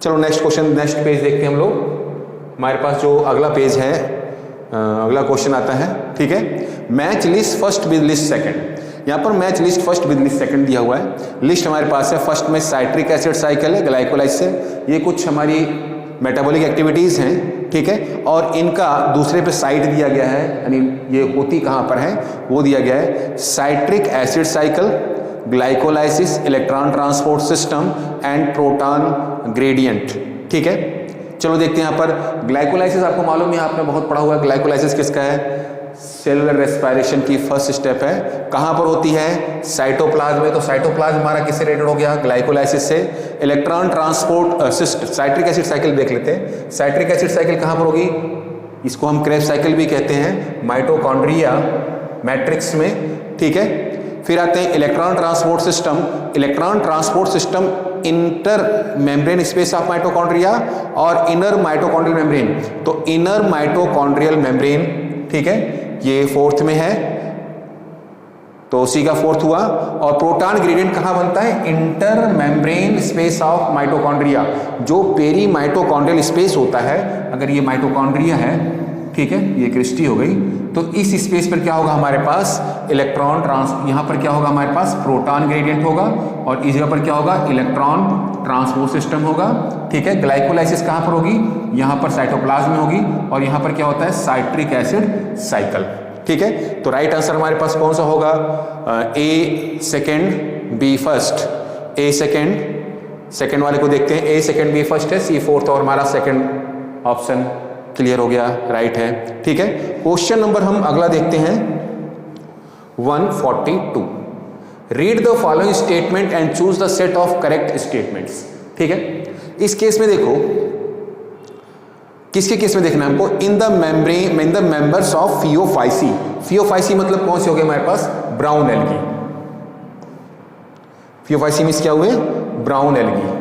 चलो नेक्स्ट क्वेश्चन, नेक्स्ट पेज देखते हैं हम लोग। हमारे पास जो अगला पेज है, अगला क्वेश्चन आता है, ठीक है। Match list first with list second. यहाँ पर match list first with list second दिया हुआ है। लिस्ट हमारे पास है, फर्स्ट में साइट्रिक एसिड साइकिल है, ग्लाइकोलाइसिस है, ये कुछ हमारी मेटाबॉलिक एक्टिविटीज़ हैं, ठीक है। और इनका दूसरे पे साइट दिया गया है, यानी ये होती कहाँ पर है वो दिया गया है, citric acid cycle, glycolysis, electron transport system and proton gradient, ठीक है। चलो देखते हैं यहाँ पर ग्लाइकोलाइसिस। आपको मालूम है, आपने बहुत पढ़ा हुआ है, ग्लाइकोलाइसिस किसका है? सेलुलर रेस्पिरेशन की फर्स्ट स्टेप है। कहाँ पर होती है? साइटोप्लाज्म में। तो साइटोप्लाज्म हमारा किससे रिलेटेड हो गया? ग्लाइकोलाइसिस से। Electron transport citric acid cycle देख लेते हैं। साइट्रिक एसिड साइकिल कहाँ पर होगी? इसको हम क्रेब्स साइकिल भी कहते हैं, माइटोकॉन्ड्रिया मैट्रिक्स में, ठीक है। फिर आते हैं electron transport system. Electron transport system inter membrane space of mitochondria और इनर माइटोकॉन्ड्रियल मेम्ब्रेन। तो इनर माइटोकॉन्ड्रियल मेम्ब्रेन, ठीक है, ये फोर्थ में है, तो सी का फोर्थ हुआ। और प्रोटॉन ग्रेडियंट कहां बनता है? Inter membrane space of mitochondria, जो पेरी माइटोकॉन्ड्रियल स्पेस होता है। अगर ये माइटोकॉन्ड्रिया है, ठीक है, ये क्रिस्टी हो गई, तो इस स्पेस पर क्या होगा हमारे पास? इलेक्ट्रॉन यहाँ पर क्या होगा हमारे पास? प्रोटॉन ग्रेडियंट होगा, और इस जगह पर क्या होगा? इलेक्ट्रॉन ट्रांसपोर्ट सिस्टम होगा, ठीक है। ग्लाइकोलाइसिस कहाँ पर होगी? यहाँ पर साइटोप्लाज्म में होगी, और यहाँ पर क्या होता है? साइट्रिक एसिड साइकिल, ठीक है। तो राइट आंसर हमारे पास कौन सा होगा? ए सेकेंड, बी फर्स्ट। ए सेकेंड वाले को देखते हैं, ए सेकेंड बी फर्स्ट है, सी फोर्थ, और हमारा सेकेंड ऑप्शन क्लियर हो गया, राइट है, ठीक है। क्वेश्चन नंबर हम अगला देखते हैं 142। Read the following statement and choose the set of correct statements, ठीक है। इस केस में देखो, किसके केस में देखना है हमको? In the membrane, in the members of Phaeophyceae. Phaeophyceae मतलब कौन सी हो गई हमारे पास? Brown algae. फियोफाइसी मींस क्या हुए? Brown algae.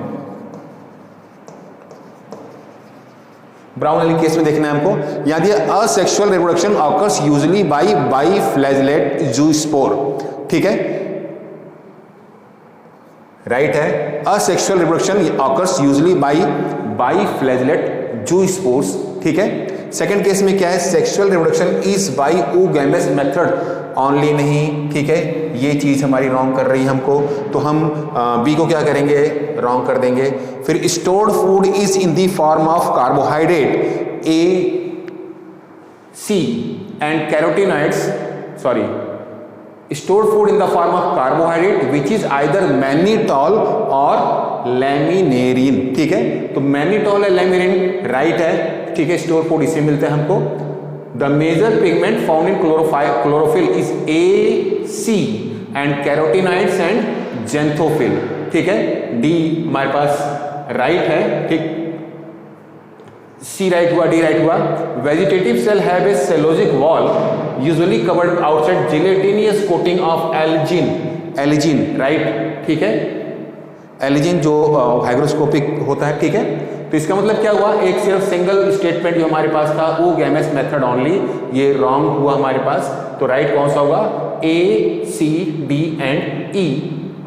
Brown algae case में देखना है हमको। यहां दिया asexual reproduction occurs usually by biflagellate zoospore, ठीक है, राइट है। Asexual reproduction occurs usually by biflagellate zoospores, ठीक है। सेकंड केस में क्या है? Sexual reproduction is by oogamous method only नहीं, ठीक है, ये चीज हमारी रॉन्ग कर रही है हमको, तो हम बी को क्या करेंगे? रॉन्ग कर देंगे। फिर stored food is in the form of carbohydrate A C and carotenoids, sorry, stored food in the form of carbohydrate which is either mannitol और लैमिनेरिन, ठीक है। तो मैनिटॉल या लैमिनेरिन राइट है, ठीक है, स्टोर फूड इसे मिलता है हमको। The major pigment found in chlorophyll is a C and carotenoids and xanthophyll, ठीक है। डी हमारे पास राइट है, ठीक, सी राइट हुआ, डी राइट हुआ। Vegetative cell have a cellulosic wall usually covered outside gelatinous coating of algin, algin right, ठीक है, एल्जिन जो हाइग्रोस्कोपिक होता है, ठीक है। तो इसका मतलब क्या हुआ? एक सिर्फ सिंगल स्टेटमेंट जो हमारे पास था oogamous मेथड ओनली, ये रॉन्ग हुआ हमारे पास। तो राइट कौन सा होगा? A C D and E,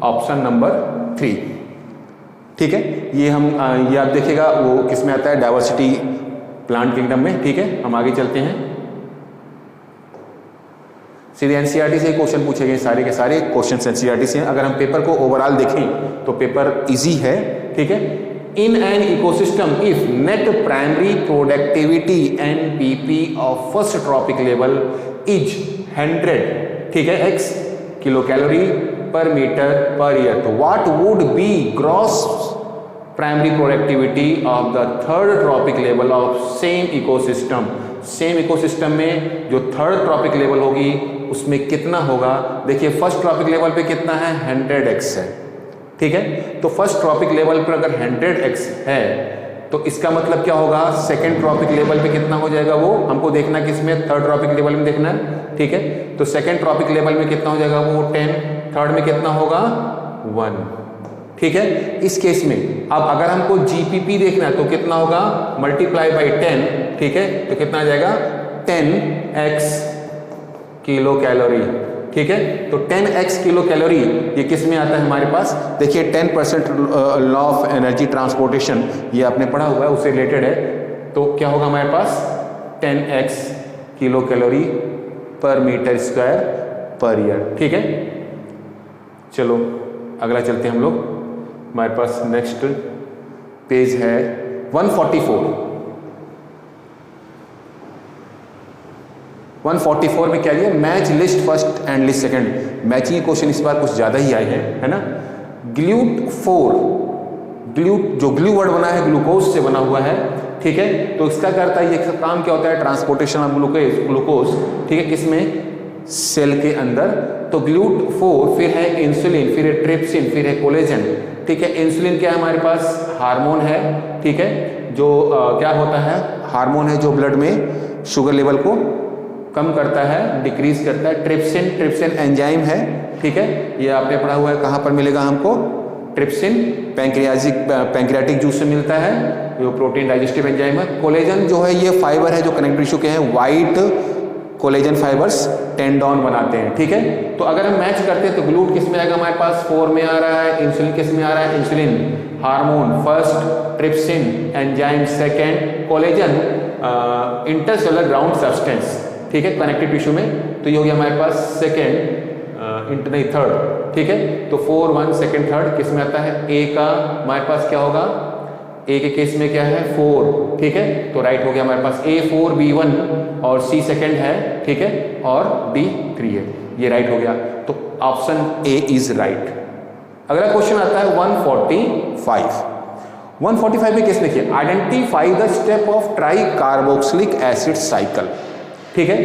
option number 3, ठीक है। ये हम ये आप देखिएगा वो किस में आता है? डाइवर्सिटी प्लांट किंगडम में, ठीक है। हम आगे चलते हैं, सीधे एनसीईआरटी से क्वेश्चन पूछे गए, सारे के सारे क्वेश्चन एनसीईआरटी से हैं। अगर हम पेपर को ओवरऑल देखें तो पेपर इजी है, ठीक है। In an ecosystem if net primary productivity NPP of first trophic level is 100, ठीक है, x किलो कैलोरी पर मीटर पर ईयर, तो what would be gross primary productivity of the third trophic level of same ecosystem? Same ecosystem में जो थर्ड ट्रॉपिक लेवल होगी उसमें कितना होगा? देखिए फर्स्ट ट्रॉपिक लेवल पे कितना है? 100x है, ठीक है। तो फर्स्ट ट्रॉपिक लेवल पर अगर 100x है तो इसका मतलब क्या होगा, सेकेंड ट्रॉपिक लेवल पे कितना हो जाएगा, वो हमको देखना कि इसमें थर्ड ट्रॉपिक लेवल में देखना है, ठीक है। तो सेकेंड ट्रॉपिक लेवल में कितना हो जाएगा, वो 10, थर्ड में कितना होगा 1, ठीक है। इस केस में अब अगर हमको जीपीपी देखना है तो कितना होगा, मल्टीप्लाई बाई 10, ठीक है। तो कितना आ जाएगा 10x किलो कैलोरी, ठीक है। तो 10x किलो कैलोरी ये किस में आता है हमारे पास, देखिए 10% लॉ ऑफ एनर्जी ट्रांसपोर्टेशन ये आपने पढ़ा हुआ है, उससे रिलेटेड है। तो क्या होगा हमारे पास 10x किलो कैलोरी पर मीटर स्क्वायर पर ईयर, ठीक है। चलो अगला चलते हैं हम लोग, हमारे पास नेक्स्ट पेज है 144 में क्या लिया, match list first and list second. Matching question इस बार कुछ ज़्यादा ही आए हैं, है ना। ग्लूट जो ग्लू वर्ड बना है ग्लूकोज से बना हुआ है, ठीक है। तो इसका करता है, ये काम क्या होता है, ट्रांसपोर्टेशन ऑफ ग्लूकोज, ठीक है, किसमें, सेल के अंदर। तो GLUT4 फिर है इंसुलिन, फिर है ट्रिप्सिन, फिर है कोलेजन, ठीक है। इंसुलिन क्या है हमारे पास, हार्मोन है, ठीक है, जो क्या होता है, हार्मोन है जो ब्लड में शुगर लेवल को कम करता है, डिक्रीज करता है। ट्रिप्सिन एंजाइम है, ठीक है, ये आपने पढ़ा हुआ है, कहाँ पर मिलेगा हमको, ट्रिप्सिन पैंक्रियाटिक जूस से मिलता है, जो प्रोटीन डाइजेस्टिव एंजाइम है। कोलेजन जो है ये फाइबर है जो कनेक्टिव टिश्यू के हैं, वाइट कोलेजन फाइबर्स टेंडॉन बनाते हैं, ठीक है। तो अगर हम मैच करते हैं तो ग्लूट किस में आएगा हमारे पास, 4 में आ रहा है, इंसुलिन किस में आ रहा है, insulin hormone first, trypsin enzyme second, collagen intercellular ground substance, ठीक है, कनेक्टिव टिश्यू में। तो ये हो गया हमारे पास सेकेंड नहीं थर्ड, ठीक है। तो 4, 1 सेकेंड थर्ड किस में आता है, ए का हमारे पास क्या होगा, ए के केस में क्या है 4, ठीक है। तो राइट हो गया हमारे पास A4 B1 और C सेकेंड है, ठीक है, और D 3 है, ये राइट हो गया। तो ऑप्शन ए इज राइट। अगला क्वेश्चन आता है 145 में किसने किया, identify the step of try carboxylic acid cycle, ठीक है।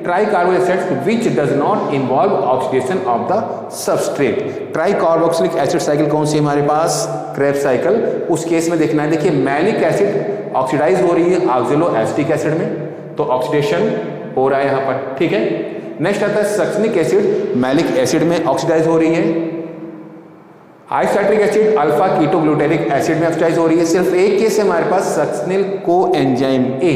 Try carboxylic acid which does not involve oxidation of the substrate. Try carboxylic acid cycle कौन सी हमारे पास, क्रेब्स साइकिल। उस केस में देखना है, देखिए मैलिक एसिड ऑक्सीडाइज हो रही है ऑक्जेलो एसिटिक एसिड में, तो ऑक्सीडेशन हो रहा है यहाँ पर, ठीक है। नेक्स्ट आता है सक्सिनिक एसिड, मैलिक एसिड में ऑक्सीडाइज हो रही है। Isocitric acid alpha ketoglutaric acid में ऑक्सीडाइज हो रही है। सिर्फ एक केस है हमारे पास succinyl coenzyme A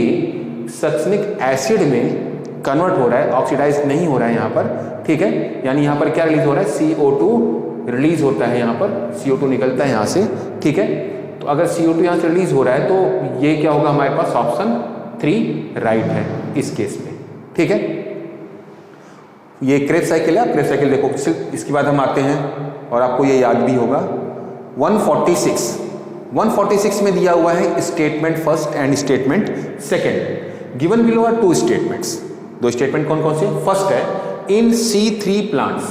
succinic acid में कन्वर्ट हो रहा है, ऑक्सीडाइज नहीं हो रहा है यहाँ पर, ठीक है। यानी यहाँ पर क्या रिलीज हो रहा है, CO2 रिलीज होता है, यहाँ पर CO2 निकलता है यहाँ से, ठीक है। तो अगर CO2 यहाँ से रिलीज हो रहा है तो ये क्या होगा हमारे पास, ऑप्शन 3 राइट है इस केस में, ठीक है। ये क्रेब्स साइकिल है, क्रेब्स साइकिल देखो। इसके बाद हम आते हैं और आपको ये याद भी होगा 146 में दिया हुआ है statement first and statement second. Given below are 2 statements, 2 statement कौन कौन से, फर्स्ट है in C3 plants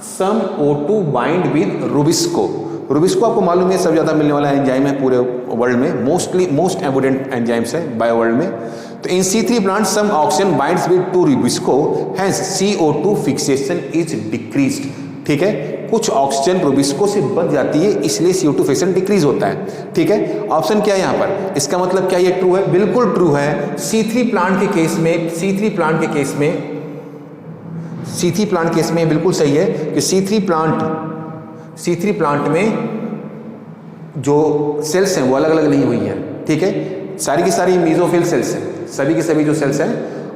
some O2 bind with rubisco. Rubisco आपको मालूम है सबसे ज्यादा मिलने वाला एंजाइम है पूरे वर्ल्ड में, मोस्ट एबोडेंट एंजाइम्स है बायो वर्ल्ड में। तो in C3 plants some oxygen binds with to rubisco, hence CO2 fixation is decreased, ठीक है। कुछ ऑक्सीजन रुबिस्को से बच जाती है, इसलिए CO2 फिक्सेशन डिक्रीज होता है, ठीक है। ऑप्शन क्या है यहाँ पर, इसका मतलब क्या ये ट्रू है, बिल्कुल ट्रू है। C3 प्लांट के केस में बिल्कुल सही है कि C3 प्लांट में जो सेल्स हैं वो अलग अलग नहीं हुई हैं, ठीक है। सारी की सारी मीजोफिल सेल्स हैं, सभी के सभी जो सेल्स हैं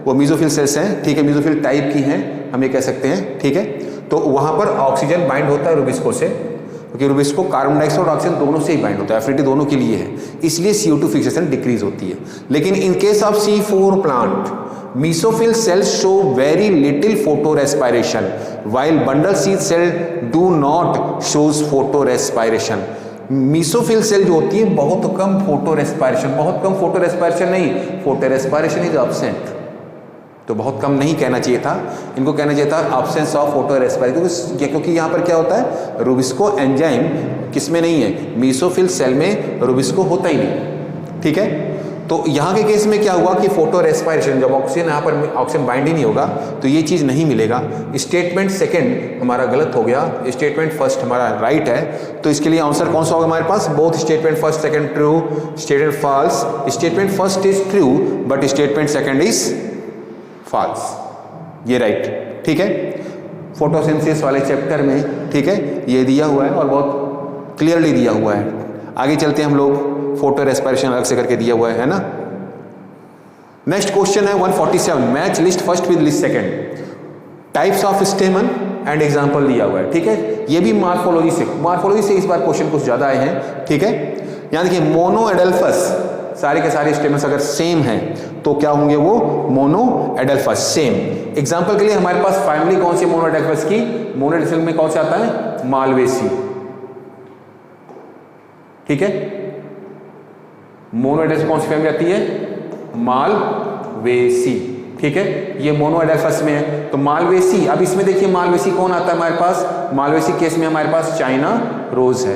वो मीजोफिल सेल्स हैं, ठीक है, मीजोफिल टाइप की हैं, हम ये कह सकते हैं, ठीक है। तो वहां पर ऑक्सीजन बाइंड होता है रुबिस्को से, क्योंकि रुबिस्को कार्बन डाइऑक्साइड और ऑक्सीजन दोनों से ही बाइंड होता है, एफिनिटी दोनों के लिए है, इसलिए CO2 फिक्सेशन डिक्रीज होती है। लेकिन in case of C4 plant mesophil cells show very little photorespiration while bundle seed cell do not shows photorespiration। Mesophyll cell जो होती है बहुत कम फोटो रेस्पायरेशन नहीं, फोटो रेस्पायरेशन इज एब्सेंट। तो बहुत कम नहीं कहना चाहिए था, इनको कहना चाहिए था एब्सेंस ऑफ फोटो रेस्पायरेशन, क्योंकि यहाँ पर क्या होता है, रुबिस्को एंजाइम किस में नहीं है, मीसोफिल सेल में रुबिस्को होता ही नहीं, ठीक है। तो यहाँ के केस में क्या हुआ कि फोटो रेस्पायरेशन, जब ऑक्सीजन यहाँ पर ऑक्सीजन बाइंड ही नहीं होगा तो ये चीज़ नहीं मिलेगा। स्टेटमेंट सेकंड हमारा गलत हो गया, स्टेटमेंट फर्स्ट हमारा राइट है। तो इसके लिए आंसर कौन सा होगा हमारे पास? Both statement first second true, statement false. Statement first is true but statement second is false, ये राइट। ठीक है, फोटोसिंथेसिस वाले चैप्टर में, ठीक है, ये दिया हुआ है और बहुत क्लियरली दिया हुआ है। आगे चलते हैं हम लोग, फोटो रेस्पिरेशन अलग से करके दिया हुआ है ना। नेक्स्ट क्वेश्चन है 147, match list first with list second, types of स्टेमन and example दिया हुआ है। ठीक है, ये भी मार्फोलॉजी से इस बार क्वेश्चन कुछ ज्यादा आए हैं। ठीक है, यहां देखिए मोनो एडेल्फस, सारे के सारे स्टेमन्स अगर सेम हैं तो क्या होंगे वो? Mono एडेल्फस, same. एग्जांपल के लिए हमारे पास फैमिली कौन सी मोनो एडेल्फस की? मोनो एडेल्फस में कौन सा आता है? मालवेसी। ठीक है, मोनो एडेल्फस कौन सी फैमिली आती है? मालवेसी। ठीक है, ये मोनो एडेल्फस में है तो मालवेसी। अब इसमें देखिए मालवेसी कौन आता है हमारे पास? मालवेसी केस में हमारे पास चाइना रोज है।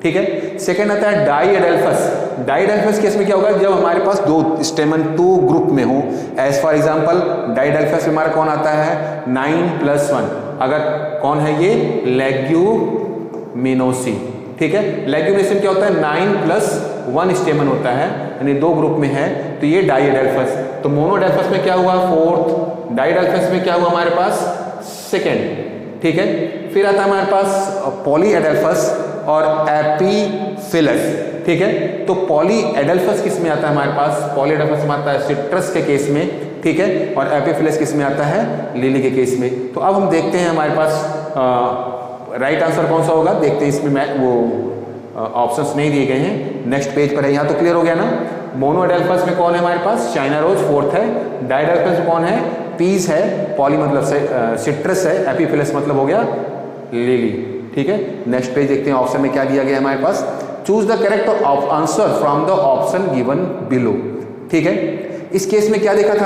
ठीक है, सेकंड आता है डाई एडेल्फस। डाई एडेल्फस केस में क्या होगा? जब हमारे पास दो स्टेमन टू ग्रुप में हो, एज फॉर एग्जांपल डाई एडेल्फस में हमारा कौन आता है? 9+1। अगर कौन है ये? लेग्यूमिनोसी। ठीक है, लेग्यूमिनेशन क्या होता है? 9+1 स्टेमन होता है, यानी दो ग्रुप में है, तो ये डाई एडेल्फस। तो मोनो एडेल्फस में क्या हुआ? फोर्थ। डाई एडेल्फस में क्या हुआ हमारे पास? सेकेंड। ठीक है, फिर आता है हमारे पास पॉली एडेल्फस और एपीफिलस। ठीक है, तो पॉली एडेल्फस किस में आता है हमारे पास? पॉली एडेल्फस में आता है सिट्रस के केस में। ठीक है, और एपीफिलस किस में आता है? लिली के केस में। तो अब हम देखते हैं हमारे पास राइट आंसर कौन सा होगा। देखते हैं, इसमें वो ऑप्शंस नहीं दिए गए हैं, नेक्स्ट पेज पर है। यहाँ तो क्लियर हो गया ना। मोनो एडेल्फस में कौन है हमारे पास? चाइना रोज, फोर्थ है। डाई एडेल्फस में कौन है? पीस है। पॉली मतलब सिट्रस है। एपीफिलस मतलब हो गया लिली। ठीक है, नेक्स्ट पेज देखते हैं, ऑप्शन में क्या दिया गया हमारे पास। Choose the correct answer from the option given below. ठीक है, इस केस में क्या देखा था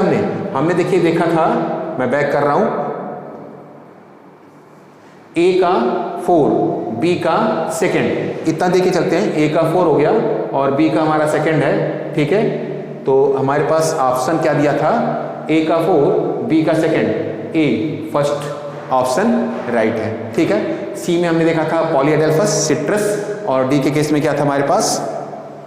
हमने देखिए देखा था, मैं बैक कर रहा हूं, ए का 4, बी का सेकंड, इतना देके चलते हैं। ए का 4 हो गया और बी का हमारा सेकंड है। ठीक है, तो हमारे पास ऑप्शन क्या दिया था? ए का 4, बी का सेकंड, ए फर्स्ट ऑप्शन राइट है। ठीक है, सी में हमने देखा था पॉली एडेल्फस, सिट्रस, और डी के केस में क्या था हमारे पास?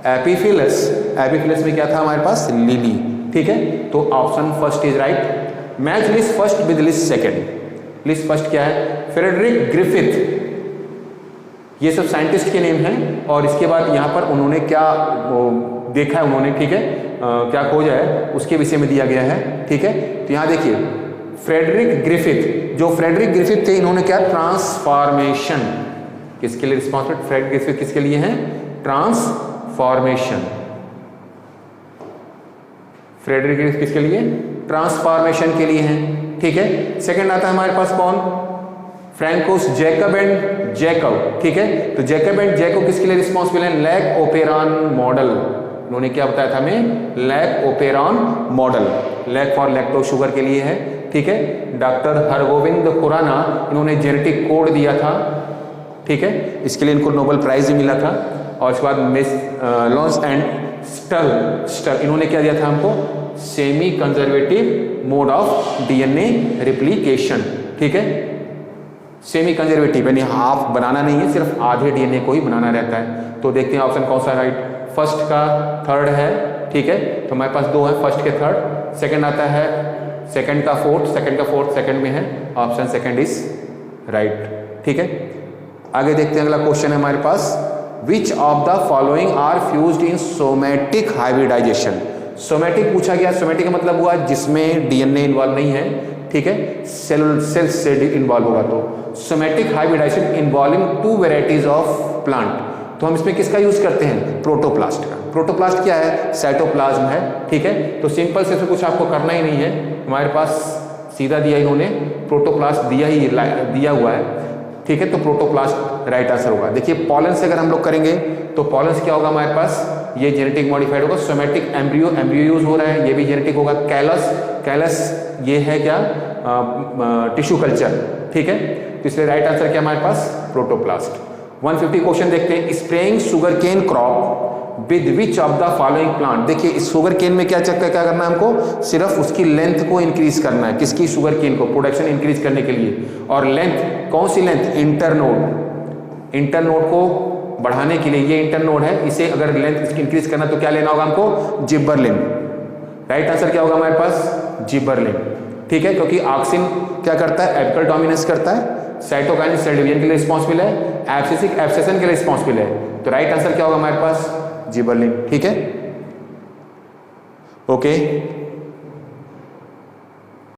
एपीफिलस। एपीफिलस में क्या था हमारे पास? लिली। ठीक है, तो option first is right. Match list first with list second. List first क्या है? Frederick Griffith. ये सब साइंटिस्ट के नेम हैं और इसके बाद यहाँ पर उन्होंने क्या देखा है उन्होंने, ठीक है, क्या खोजा है उसके विषय में दिया गया है। ठीक है, तो यहाँ देखिए फ्रेडरिक ग्रिफिथ, जो फ्रेडरिक ग्रिफिथ थे इन्होंने क्या? ट्रांसफॉर्मेशन। किसके लिए रिस्पॉन्सिबल? फ्रेडरिक ग्रिफिथ किसके लिए हैं? ट्रांसफॉर्मेशन। फ्रेडरिक ग्रिफिथ किसके लिए? ट्रांसफॉर्मेशन के लिए हैं। ठीक है, सेकंड आता है हमारे पास कौन? फ्रैंकोस जैकब एंड जैकब। ठीक है, तो जैकब एंड जैकब किसके लिए रिस्पॉन्सिबल है? Lac operon model. उन्होंने क्या बताया था हमें? Lac operon model. Lac for lactose sugar के लिए है। ठीक है, डॉक्टर हरगोविंद खुराना, इन्होंने जेनेटिक कोड दिया था। ठीक है, इसके लिए इनको नोबेल प्राइज भी मिला था। और इसके बाद मिस लॉन्स एंड स्टल, इन्होंने क्या दिया था हमको? Semi conservative mode of DNA replication. ठीक है, सेमी कंजर्वेटिव यानी हाफ बनाना नहीं है, सिर्फ आधे डीएनए को ही बनाना रहता है। तो देखते हैं ऑप्शन कौन सा राइट। फर्स्ट का थर्ड है। ठीक है, तो हमारे पास दो है, फर्स्ट के थर्ड। सेकंड आता है सेकंड का फोर्थ, सेकंड का फोर्थ सेकंड में है, ऑप्शन सेकंड इज राइट। ठीक है, आगे देखते हैं, अगला क्वेश्चन है हमारे पास, which of the following are fused in somatic hybridisation. Somatic पूछा गया, सोमैटिक का मतलब हुआ जिसमें डीएनए इन्वॉल्व नहीं है। ठीक है, सेल से इन्वॉल्व होगा। तो somatic hybridisation involving 2 varieties of plant. तो हम इसमें किसका यूज करते हैं? प्रोटोप्लास्ट का। प्रोटोप्लास्ट क्या है? साइटोप्लाज्म है। ठीक है, तो सिंपल से कुछ आपको करना ही नहीं है, हमारे पास सीधा दिया, इन्होंने प्रोटोप्लास्ट दिया हुआ है। ठीक है, तो प्रोटोप्लास्ट राइट आंसर होगा। देखिए पॉलन से अगर हम लोग करेंगे तो पॉलन से क्या होगा हमारे पास? ये जेनेटिक मॉडिफाइड होगा। सोमैटिक एम्ब्रियो यूज हो रहा है, ये भी जेनेटिक होगा। कैलस ये है क्या? Tissue culture. ठीक है, तो इसलिए राइट आंसर क्या हमारे पास? प्रोटोप्लास्ट। 150 क्वेश्चन देखते हैं। Spraying sugarcane crop with which of the following plant. देखिए इस शुगर केन में क्या करना है हमको, सिर्फ उसकी लेंथ को इंक्रीज करना है, किसकी, शुगर केन को, प्रोडक्शन इंक्रीज करने के लिए। और लेंथ कौन सी लेंथ, इंटरनोड, इंटरनोड को बढ़ाने के लिए, ये इंटरनोड है, इसे अगर लेंथ इसकी इंक्रीज करना तो क्या लेना होगा हमको, जिबरलिन। राइट आंसर क्या होगा हमारे पास, जिबरलिन। ठीक है, क्योंकि ऑक्सिन क्या करता है, एपिकल डोमिनेंस करता है, साइटोकाइनिन सेल डिवीजन के लिए रिस्पॉन्सिबल है, एब्सिसिक एब्सेशन के लिए रिस्पॉन्सिबल है। तो राइट आंसर क्या होगा हमारे पास, जिबरलिन। ठीक है, ओके।